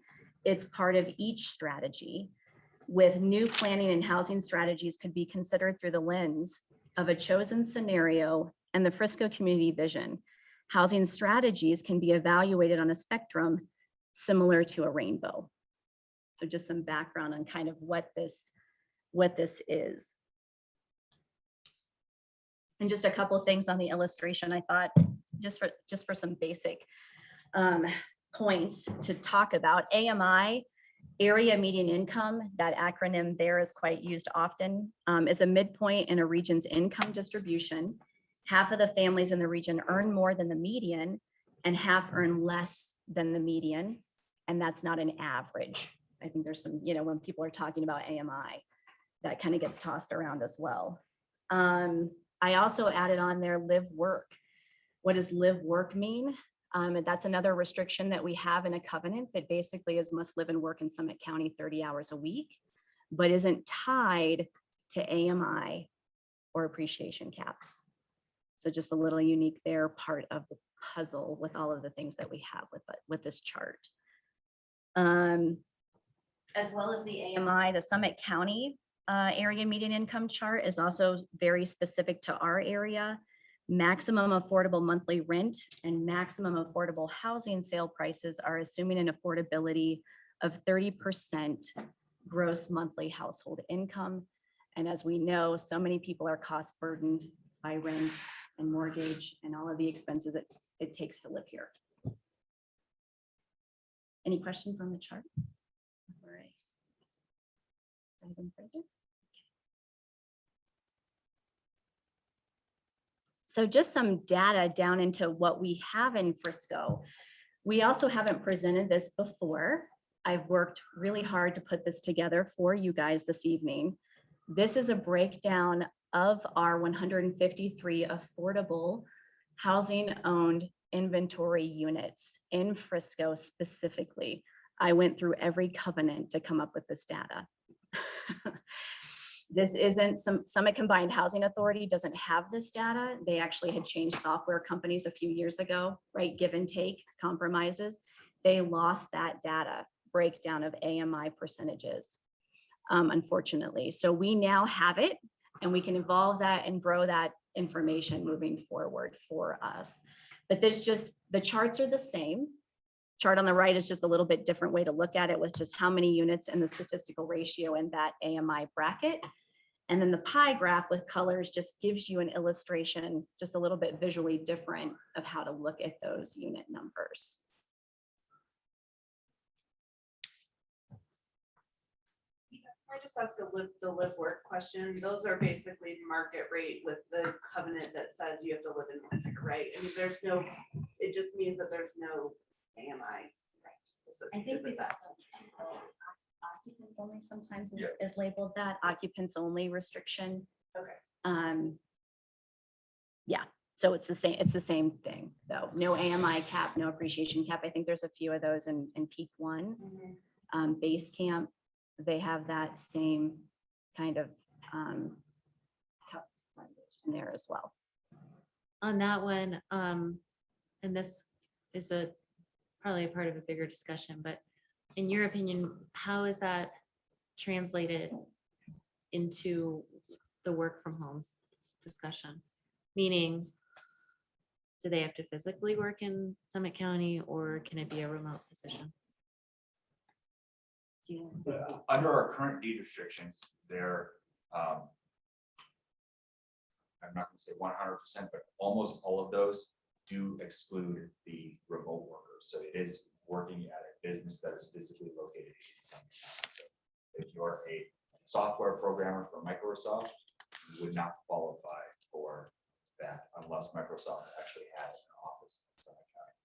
It's part of each strategy. With new planning and housing strategies could be considered through the lens of a chosen scenario and the Frisco community vision. Housing strategies can be evaluated on a spectrum similar to a rainbow. So just some background on kind of what this is. And just a couple of things on the illustration, I thought just for some basic points to talk about. AMI, area median income, that acronym there is quite used often, is a midpoint in a region's income distribution. Half of the families in the region earn more than the median and half earn less than the median. And that's not an average. I think there's some, when people are talking about AMI, that kind of gets tossed around as well. I also added on there live work. What does live work mean? That's another restriction that we have in a covenant that basically is must live and work in Summit County 30 hours a week, but isn't tied to AMI or appreciation caps. So just a little unique there, part of the puzzle with all of the things that we have with this chart. As well as the AMI, the Summit County area median income chart is also very specific to our area. Maximum affordable monthly rent and maximum affordable housing sale prices are assuming an affordability of 30% gross monthly household income. And as we know, so many people are cost burdened by rent and mortgage and all of the expenses it takes to live here. Any questions on the chart? All right. Anything further? So just some data down into what we have in Frisco. We also haven't presented this before. I've worked really hard to put this together for you guys this evening. This is a breakdown of our 153 affordable housing owned inventory units in Frisco specifically. I went through every covenant to come up with this data. This isn't Summit Combined Housing Authority doesn't have this data. They actually had changed software companies a few years ago, right? Give and take compromises. They lost that data breakdown of AMI percentages, unfortunately. So we now have it and we can evolve that and grow that information moving forward for us. But the charts are the same. Chart on the right is just a little bit different way to look at it with just how many units and the statistical ratio in that AMI bracket. And then the pie graph with colors just gives you an illustration, just a little bit visually different of how to look at those unit numbers. I just ask the live work question. Those are basically market rate with the covenant that says you have to live and work here, right? I mean, it just means that there's no AMI. I think we've got occupants only sometimes is labeled that occupants only restriction. Okay. Yeah, so it's the same thing though. No AMI cap, no appreciation cap. I think there's a few of those in peak one. Base camp, they have that same kind of cap language in there as well. On that one, and this is probably a part of a bigger discussion, but in your opinion, how is that translated into the work from homes discussion? Meaning, do they have to physically work in Summit County or can it be a remote position? Do you? Under our current deed restrictions, there, I'm not gonna say 100%, but almost all of those do exclude the remote workers. So it is working at a business that is physically located in some town. So if you're a software programmer for Microsoft, you would not qualify for that unless Microsoft actually had an office in Summit County.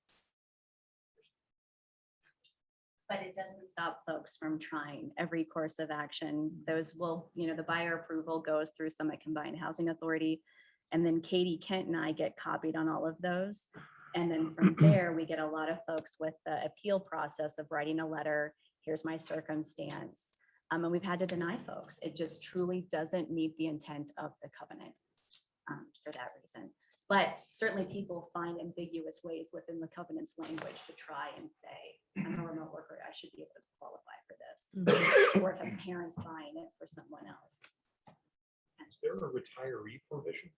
But it doesn't stop folks from trying every course of action. Those will, the buyer approval goes through Summit Combined Housing Authority. And then Katie, Kent and I get copied on all of those. And then from there, we get a lot of folks with the appeal process of writing a letter. Here's my circumstance. And we've had to deny folks. It just truly doesn't meet the intent of the covenant for that reason. But certainly people find ambiguous ways within the covenant's language to try and say, I'm a remote worker, I should be able to qualify for this. Or if a parent's buying it for someone else. Is there a retiree provision?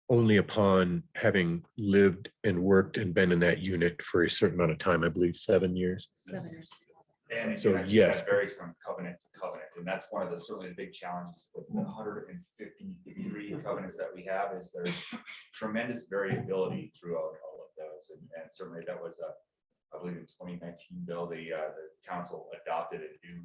Only upon having lived and worked and been in that unit for a certain amount of time, I believe 7 years. 7 years. And So, again, I think yes. that varies from covenant to covenant, and that's one of the certainly the big challenges with the 153 covenants that we have is there's tremendous variability throughout all of those, and certainly that was I believe in 2019 bill, the council adopted a new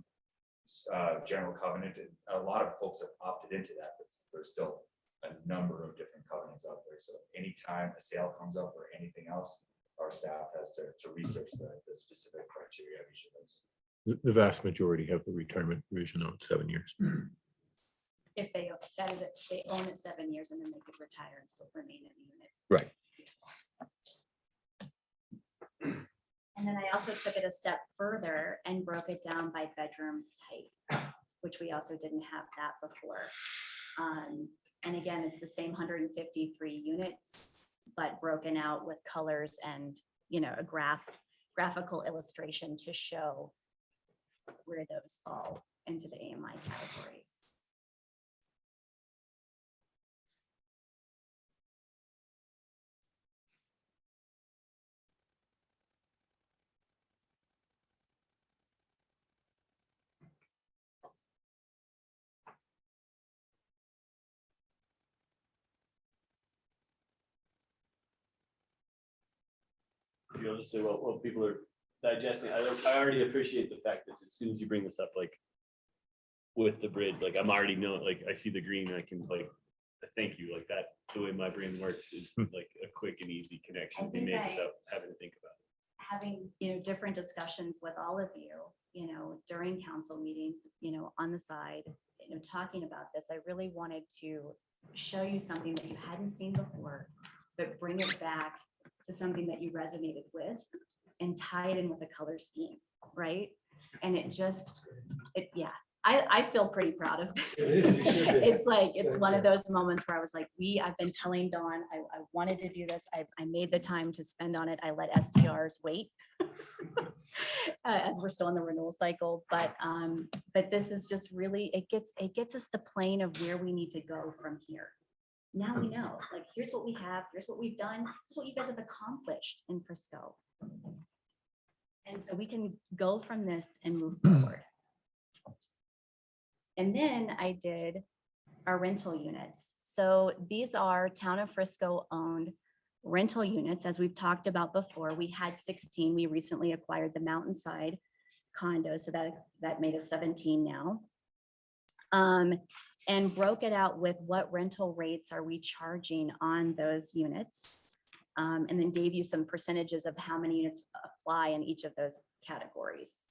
general covenant, and a lot of folks have opted into that, but there's still a number of different covenants out there. So anytime a sale comes up or anything else, our staff has to research the specific criteria of each of those. The vast majority have the retirement provision on 7 years. If they, that is it, they own it 7 years and then they could retire and still remain in the unit. Right. And then I also took it a step further and broke it down by bedroom type, which we also didn't have that before. And again, it's the same 153 units, but broken out with colors and, a graphical illustration to show where those fall into the AMI categories. Just say well, people are digesting. I already appreciate the fact that as soon as you bring this up, like with the bridge, like I'm already knowing, like I see the green, I can like, thank you, like that, the way my brain works is like a quick and easy connection to be made without having to think about it. Having, different discussions with all of you, during council meetings, on the side, talking about this, I really wanted to show you something that you hadn't seen before, but bring it back to something that you resonated with and tie it in with the color scheme, right? And I feel pretty proud of this. It's like, it's one of those moments where I was like, I've been telling Dawn, I wanted to do this. I made the time to spend on it. I let STRs wait as we're still in the renewal cycle. But this is just really, it gets us the plane of where we need to go from here. Now we know, like, here's what we have, here's what we've done, here's what you guys have accomplished in Frisco. And so we can go from this and move forward. And then I did our rental units. So these are Town of Frisco owned rental units. As we've talked about before, we had 16. We recently acquired the Mountainside condo, so that made us 17 now. And broke it out with what rental rates are we charging on those units. And then gave you some percentages of how many units apply in each of those categories.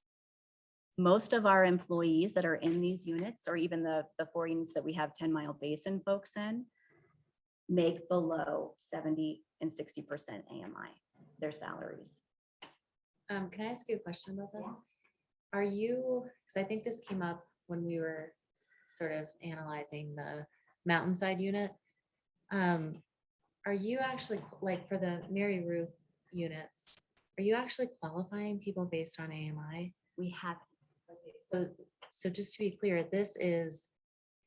Most of our employees that are in these units, or even the 4 units that we have 10 Mile Basin folks in, make below 70 and 60% AMI, their salaries. Can I ask you a question about this? Are you, because I think this came up when we were sort of analyzing the Mountainside unit. Are you actually, like for the Mary Ruth units, are you actually qualifying people based on AMI? We have. So just to be clear, this is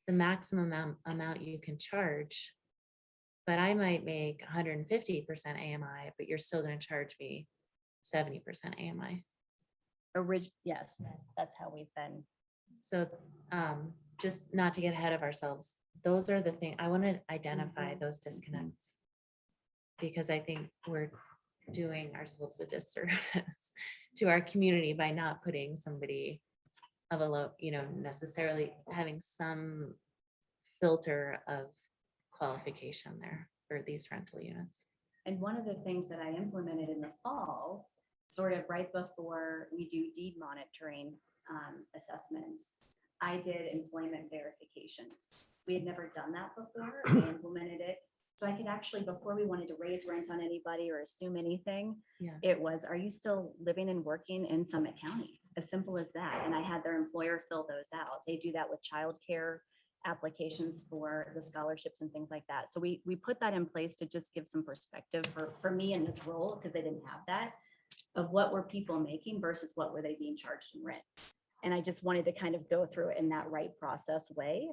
the maximum amount you can charge, but I might make 150% AMI, but you're still going to charge me 70% AMI. Yes, that's how we've been. So, just not to get ahead of ourselves, those are the thing, I want to identify those disconnects. Because I think we're doing ourselves a disservice to our community by not putting somebody of a low, necessarily having some filter of qualification there for these rental units. And one of the things that I implemented in the fall, sort of right before we do deed monitoring assessments, I did employment verifications. We had never done that before. I implemented it. So I could actually, before we wanted to raise rent on anybody or assume anything, it was, are you still living and working in Summit County? As simple as that. And I had their employer fill those out. They do that with childcare applications for the scholarships and things like that. So we put that in place to just give some perspective for me in this role, because they didn't have that, of what were people making versus what were they being charged in rent. And I just wanted to kind of go through it in that right process way.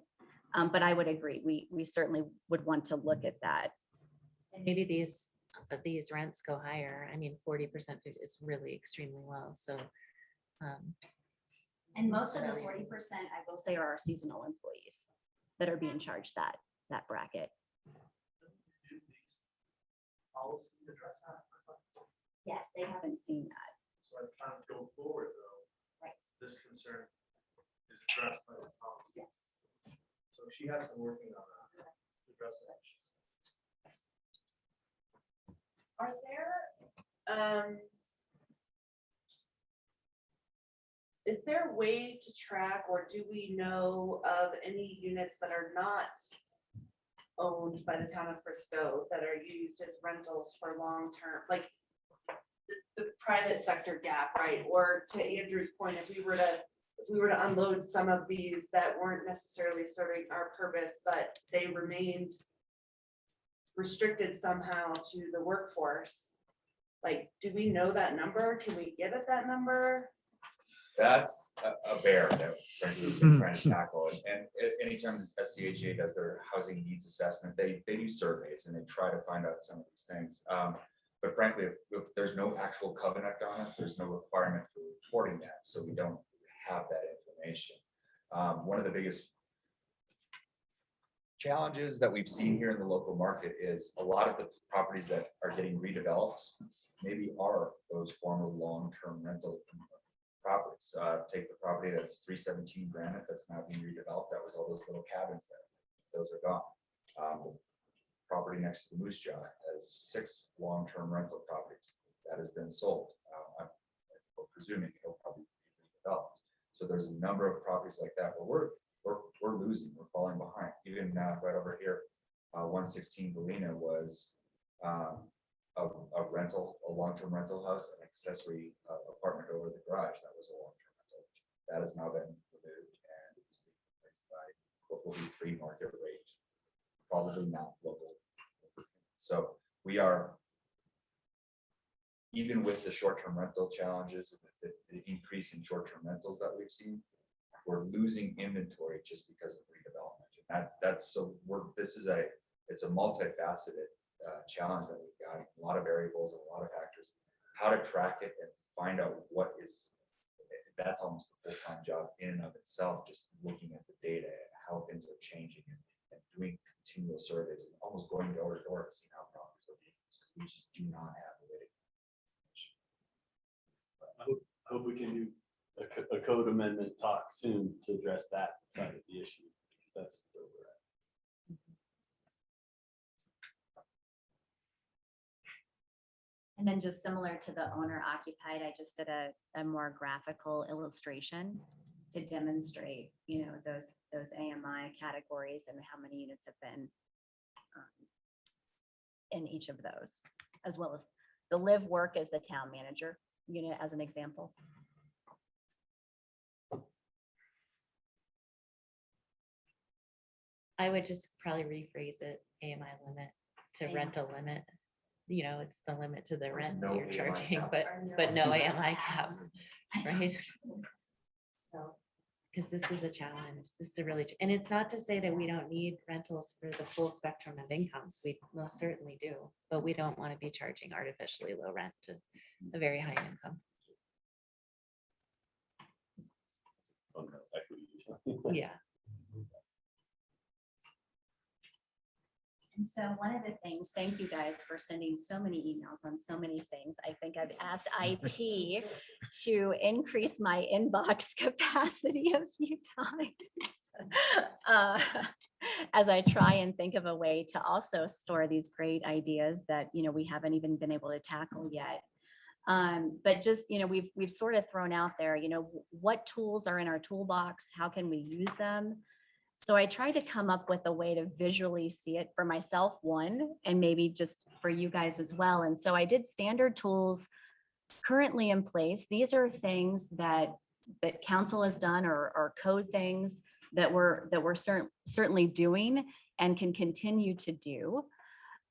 But I would agree, we certainly would want to look at that. And maybe these rents go higher. I mean, 40% is really extremely low, so. And most of the 40%, I will say, are our seasonal employees that are being charged that bracket. Policy address that? Yes, they haven't seen that. So I'm trying to go forward though. Right. This concern is addressed by the policy. Yes. So she has been working on that to address that. Are there, is there a way to track, or do we know of any units that are not owned by the town of Frisco that are used as rentals for long-term, like the private sector gap, right? Or to Andrew's point, if we were to unload some of these that weren't necessarily serving our purpose, but they remained restricted somehow to the workforce, like, do we know that number? Can we get at that number? That's a bear that frankly we've been trying to tackle. And anytime SCHA does their housing needs assessment, they do surveys and they try to find out some of these things. But frankly, if there's no actual covenant on it, there's no requirement for reporting that. So we don't have that information. One of the biggest challenges that we've seen here in the local market is a lot of the properties that are getting redeveloped maybe are those former long-term rental properties. Take the property that's 317 Granite that's now being redeveloped. That was all those little cabins there. Those are gone. Property next to the Moose Jaw has 6 long-term rental properties that has been sold. I'm presuming it'll probably be redeveloped. So there's a number of properties like that, but we're losing, we're falling behind. Even right over here, 116 Galena was a rental, a long-term rental house, an accessory apartment over the garage. That was a long-term rental. That has now been removed and it's being replaced by what will be free market rate, probably not local. So we are, even with the short-term rental challenges, the increase in short-term rentals that we've seen, we're losing inventory just because of redevelopment. And that's so it's a multifaceted challenge that we've got, a lot of variables and a lot of factors. How to track it and find out what is, that's almost a full-time job in and of itself, just looking at the data and how things are changing and doing continual surveys and almost going door to door to see how problems are being, because we just do not have a way to. I hope we can do a code amendment talk soon to address that side of the issue. That's where we're at. And then just similar to the owner occupied, I just did a more graphical illustration to demonstrate, those AMI categories and how many units have been in each of those, as well as the live work as the town manager unit as an example. I would just probably rephrase it, AMI limit to rental limit. It's the limit to the rent that No you're AMI charging, cap. but no AMI cap, right? So, because this is a challenge, this is a really, and it's not to say that we don't need rentals for the full spectrum of incomes. We most certainly do, but we don't want to be charging artificially low rent to a very high income. Yeah. And so one of the things, thank you guys for sending so many emails on so many things. I think I've asked IT to increase my inbox capacity a few times. As I try and think of a way to also store these great ideas that, we haven't even been able to tackle yet. But just, we've sort of thrown out there, what tools are in our toolbox? How can we use them? So I tried to come up with a way to visually see it for myself, one, and maybe just for you guys as well. And so I did standard tools currently in place. These are things that council has done or code things that we're certainly doing and can continue to do.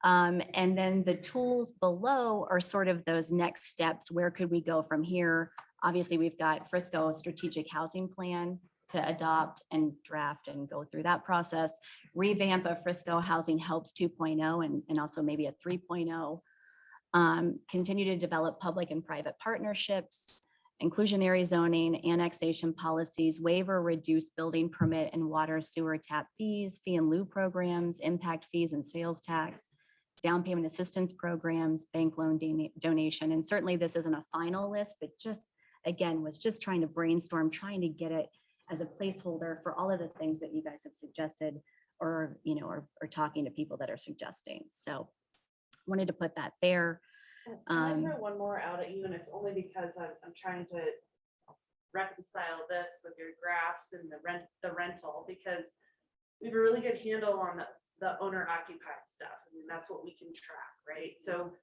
And then the tools below are sort of those next steps. Where could we go from here? Obviously, we've got Frisco strategic housing plan to adopt and draft and go through that process, revamp of Frisco Housing Helps 2.0 and also maybe a 3.0, continue to develop public and private partnerships, inclusionary zoning, annexation policies, waiver, reduce building permit and water sewer tap fees, fee and lieu programs, impact fees and sales tax, down payment assistance programs, bank loan donation. And certainly this isn't a final list, but just, again, was just trying to brainstorm, trying to get it as a placeholder for all of the things that you guys have suggested or talking to people that are suggesting. So wanted to put that there. Can I throw one more out at you? And it's only because I'm trying to reconcile this with your graphs and the rental, because we have a really good handle on the owner occupied stuff. I mean, that's what we can track, right? So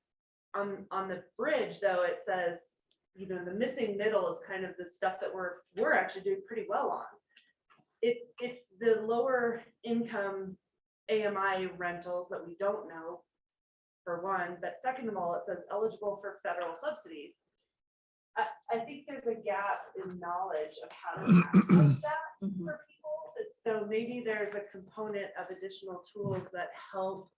on the bridge though, it says, the missing middle is kind of the stuff that we're actually doing pretty well on. It's the lower income AMI rentals that we don't know, for one, but second of all, it says eligible for federal subsidies. I think there's a gap in knowledge of how to access that for people. And so maybe there's a component of additional tools that help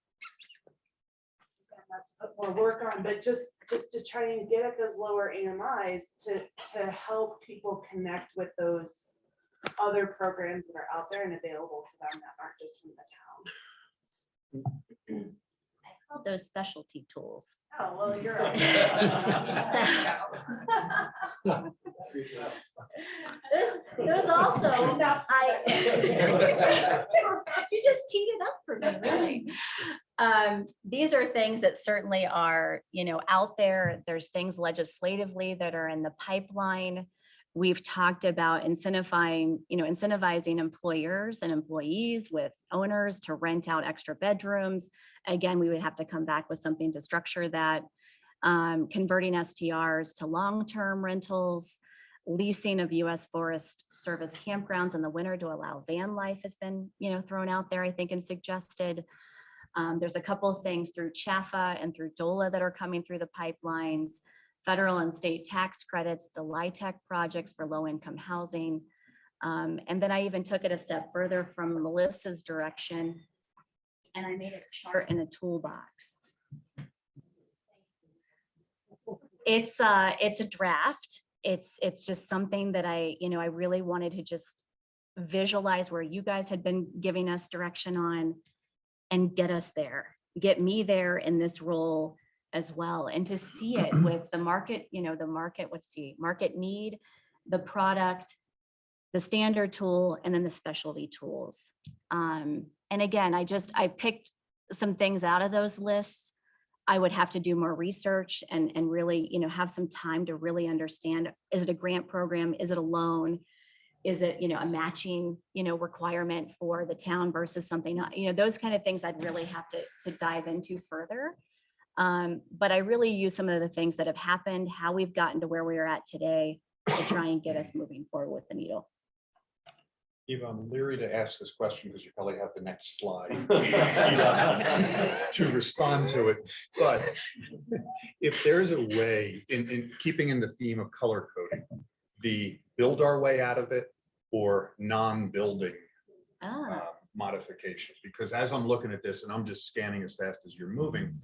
not to put more work on, but just to try and get at those lower AMIs to help people connect with those other programs that are out there and available to them that aren't just from the town. I call those specialty tools. Oh, well, you're right. There's also, you just teed it up for me, really. These are things that certainly are, out there. There's things legislatively that are in the pipeline. We've talked about incentivizing employers and employees with owners to rent out extra bedrooms. Again, we would have to come back with something to structure that. Converting STRs to long-term rentals, leasing of U.S. Forest Service campgrounds in the winter to allow van life has been, thrown out there, I think, and suggested. There's a couple of things through CHAFA and through DOLA that are coming through the pipelines, federal and state tax credits, the LIHTC projects for low-income housing. And then I even took it a step further from Melissa's direction, and I made a chart in a toolbox. It's a draft. It's just something that I really wanted to just visualize where you guys had been giving us direction on and get us there, get me there in this role as well. And to see it with the market, market need, the product, the standard tool, and then the specialty tools. And again, I picked some things out of those lists. I would have to do more research and really, have some time to really understand, is it a grant program? Is it a loan? Is it, a matching, requirement for the town versus something not, those kind of things I'd really have to dive into further. But I really use some of the things that have happened, how we've gotten to where we are at today to try and get us moving forward with the needle. Eva, I'm leery to ask this question because you probably have the next slide to respond to it. But if there's a way, in keeping in the theme of color coding, the build our way out of it or non-building modifications, because as I'm looking at this and I'm just scanning as fast as you're moving,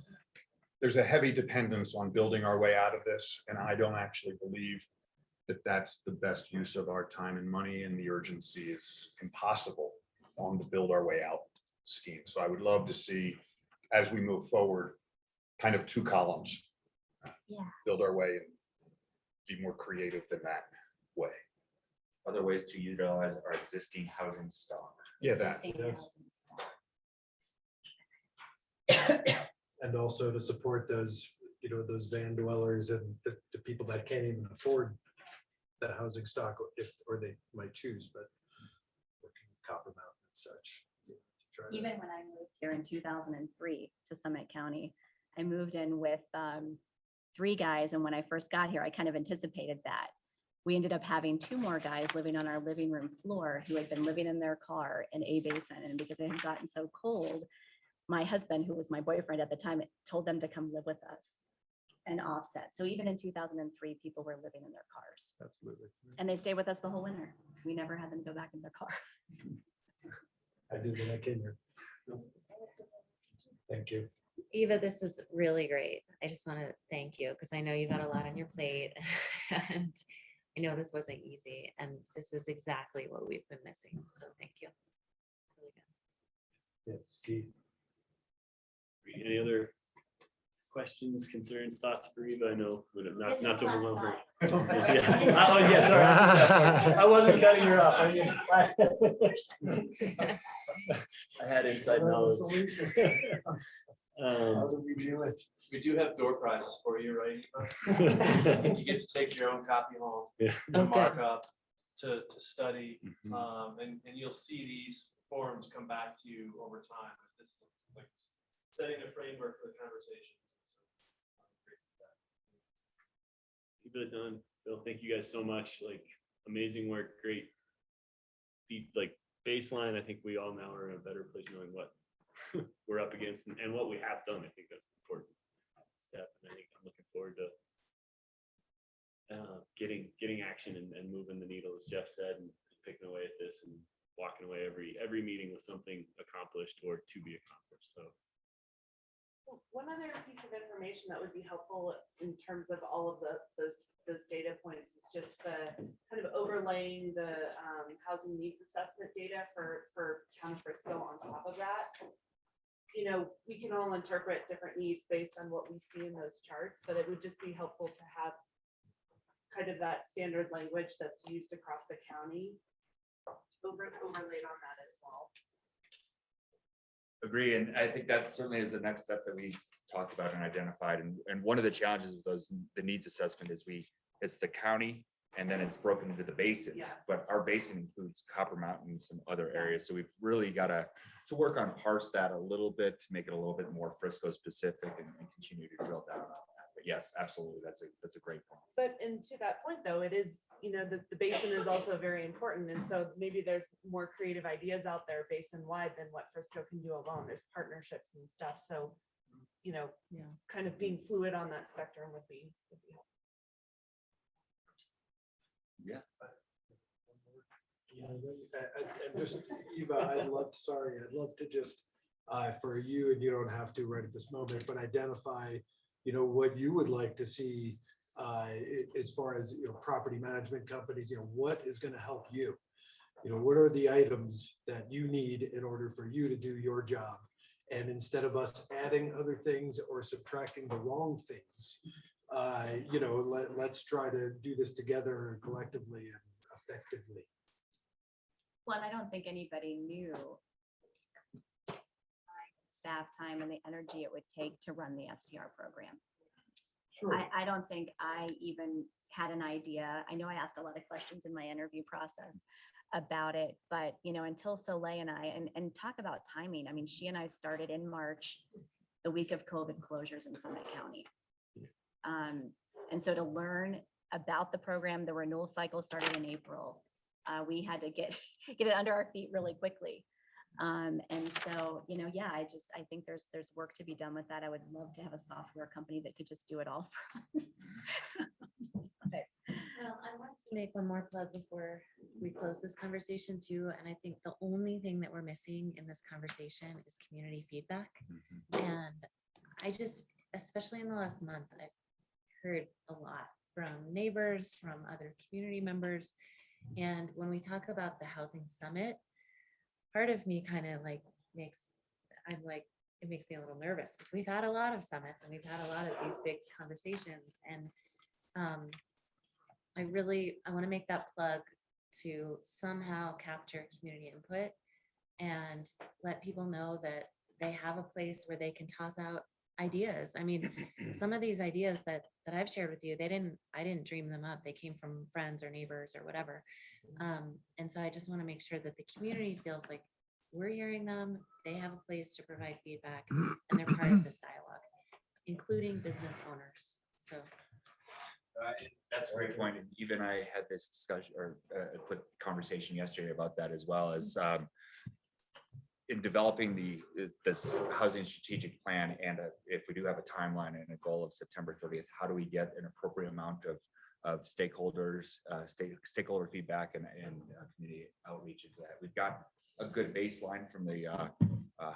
there's a heavy dependence on building our way out of this. And I don't actually believe that's the best use of our time and money, and the urgency is impossible on the build our way out scheme. So I would love to see, as we move forward, kind of 2 columns. Yeah. Build our way and be more creative than that way. Other ways to utilize our existing housing stock. Yeah, that. Existing housing stock. And also to support those, those van dwellers and the people that can't even afford the housing stock, or they might choose, but working with Copper Mountain and such. To try to- Even when I moved here in 2003 to Summit County, I moved in with 3 guys. And when I first got here, I kind of anticipated that. We ended up having 2 more guys living on our living room floor who had been living in their car in A Basin. And because it had gotten so cold, my husband, who was my boyfriend at the time, told them to come live with us and offset. So even in 2003, people were living in their cars. Absolutely. And they stayed with us the whole winter. We never had them go back in their car. I did when I came here. Thank you. Eva, this is really great. I just want to thank you because I know you've got a lot on your plate and I know this wasn't easy and this is exactly what we've been missing. So thank you. Really good. Yes, Keith. Any other questions, concerns, thoughts for Eva? I know, This not is to last overwhelm her. thought. Yeah. Oh, yeah, sorry. I wasn't cutting her off. I had inside knowledge. How do we do it? We do have door prizes for you, right? Eva? You get to take your own copy home, Yeah. to mark up, to study, Mhm. and you'll see these forums come back to you over time. This is like setting a framework for the conversation. Eva, Don, Bill, thank you guys so much. Like amazing work, great feed, like baseline. I think we all now are in a better place knowing what we're up against and what we have done. I think that's an important step. And I think I'm looking forward to getting action and moving the needle, as Jeff said, and picking away at this and walking away every meeting with something accomplished or to be accomplished. So One other piece of information that would be helpful in terms of all of those data points is just the kind of overlaying the housing needs assessment data for Town of Frisco on top of that. You know, we can all interpret different needs based on what we see in those charts, but it would just be helpful to have kind of that standard language that's used across the county overlaid on that as well. Agree, and I think that certainly is the next step that we've talked about and identified, and one of the challenges with the needs assessment is it's the county, and then it's broken into the basins, Yeah. but our basin includes Copper Mountain and some other areas, so we've really got to work on parse that a little bit to make it a little bit more Frisco specific and continue to drill down on that. But yes, absolutely, that's a great point. But and to that point though, it is, you know, the basin is also very important. And so maybe there's more creative ideas out there basin wide than what Frisco can do alone. There's partnerships and stuff. So, you know, kind of being fluid on that spectrum would be helpful. Yeah. And just, Eva, I'd love to just, for you, and you don't have to right at this moment, but identify, what you would like to see as far as, property management companies, what is going to help you? What are the items that you need in order for you to do your job? And instead of us adding other things or subtracting the wrong things, let's try to do this together collectively and effectively. Well, and I don't think anybody knew staff time and the energy it would take to run the STR program. Sure. I don't think I even had an idea. I know I asked a lot of questions in my interview process about it, but until Soleil and I, and talk about timing. I mean, she and I started in March, the week of COVID closures in Summit County. And so to learn about the program, the renewal cycle started in April. We had to get it under our feet really quickly. And so, I think there's work to be done with that. I would love to have a software company that could just do it all for us. I want to make one more plug before we close this conversation too. And I think the only thing that we're missing in this conversation is community feedback. And I just, especially in the last month, I've heard a lot from neighbors, from other community members. And when we talk about the housing summit, part of me kind of like it makes me a little nervous because we've had a lot of summits and we've had a lot of these big conversations. And I want to make that plug to somehow capture community input and let people know that they have a place where they can toss out ideas. I mean, some of these ideas that I've shared with you, I didn't dream them up. They came from friends or neighbors or whatever. And so I just want to make sure that the community feels like we're hearing them, they have a place to provide feedback, and they're part of this dialogue, including business owners. So That's a great point. And even I had this discussion or a quick conversation yesterday about that as well as in developing this housing strategic plan. And if we do have a timeline and a goal of September 30th, how do we get an appropriate amount of stakeholders, stakeholder feedback and community outreach into that? We've got a good baseline from the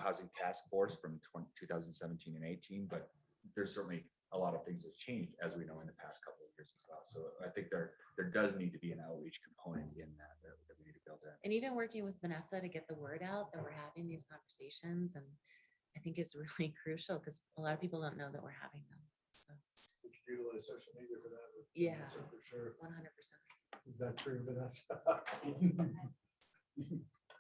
housing task force from 2017 and 18, but there's certainly a lot of things that changed, as we know, in the past couple of years as well. So I think there does need to be an outreach component in that we need to build in. and even working with Vanessa to get the word out that we're having these conversations, and I think it's really crucial because a lot of people don't know that we're having them. So We could utilize social media for that. Yeah. So for sure. 100%. Is that true, Vanessa?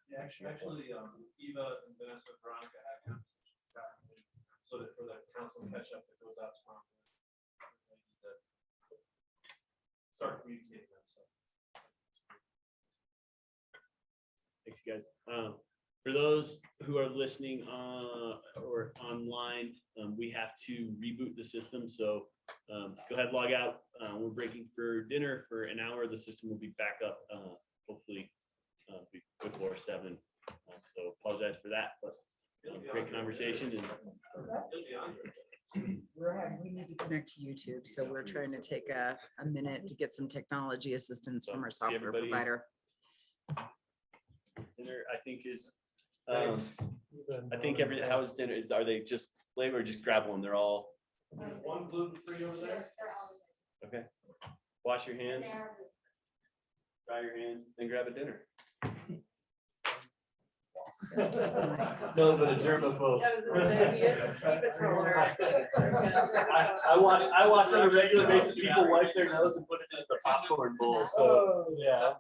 Yeah, actually, Eva and Vanessa and Veronica had conversations this afternoon, so that for the council catch up that goes out tomorrow. We need to start communicating that stuff. Thanks, you guys. For those who are listening or online, we have to reboot the system. So go ahead, log out. We're breaking for dinner for an hour. The system will be back up hopefully before 7. So apologize for that, but great conversation. We need to connect to YouTube, so we're trying to take a minute to get some technology assistance from our See software everybody. provider. Dinner, I think is, I think how is dinner? Are they just flavor or just grab one? They're all. One gluten free over there? Okay. Wash your hands. Dry your hands, then grab a dinner. No, but a germaphobe. I watch on a regular basis people wipe their nose and put it in the popcorn bowl. So yeah.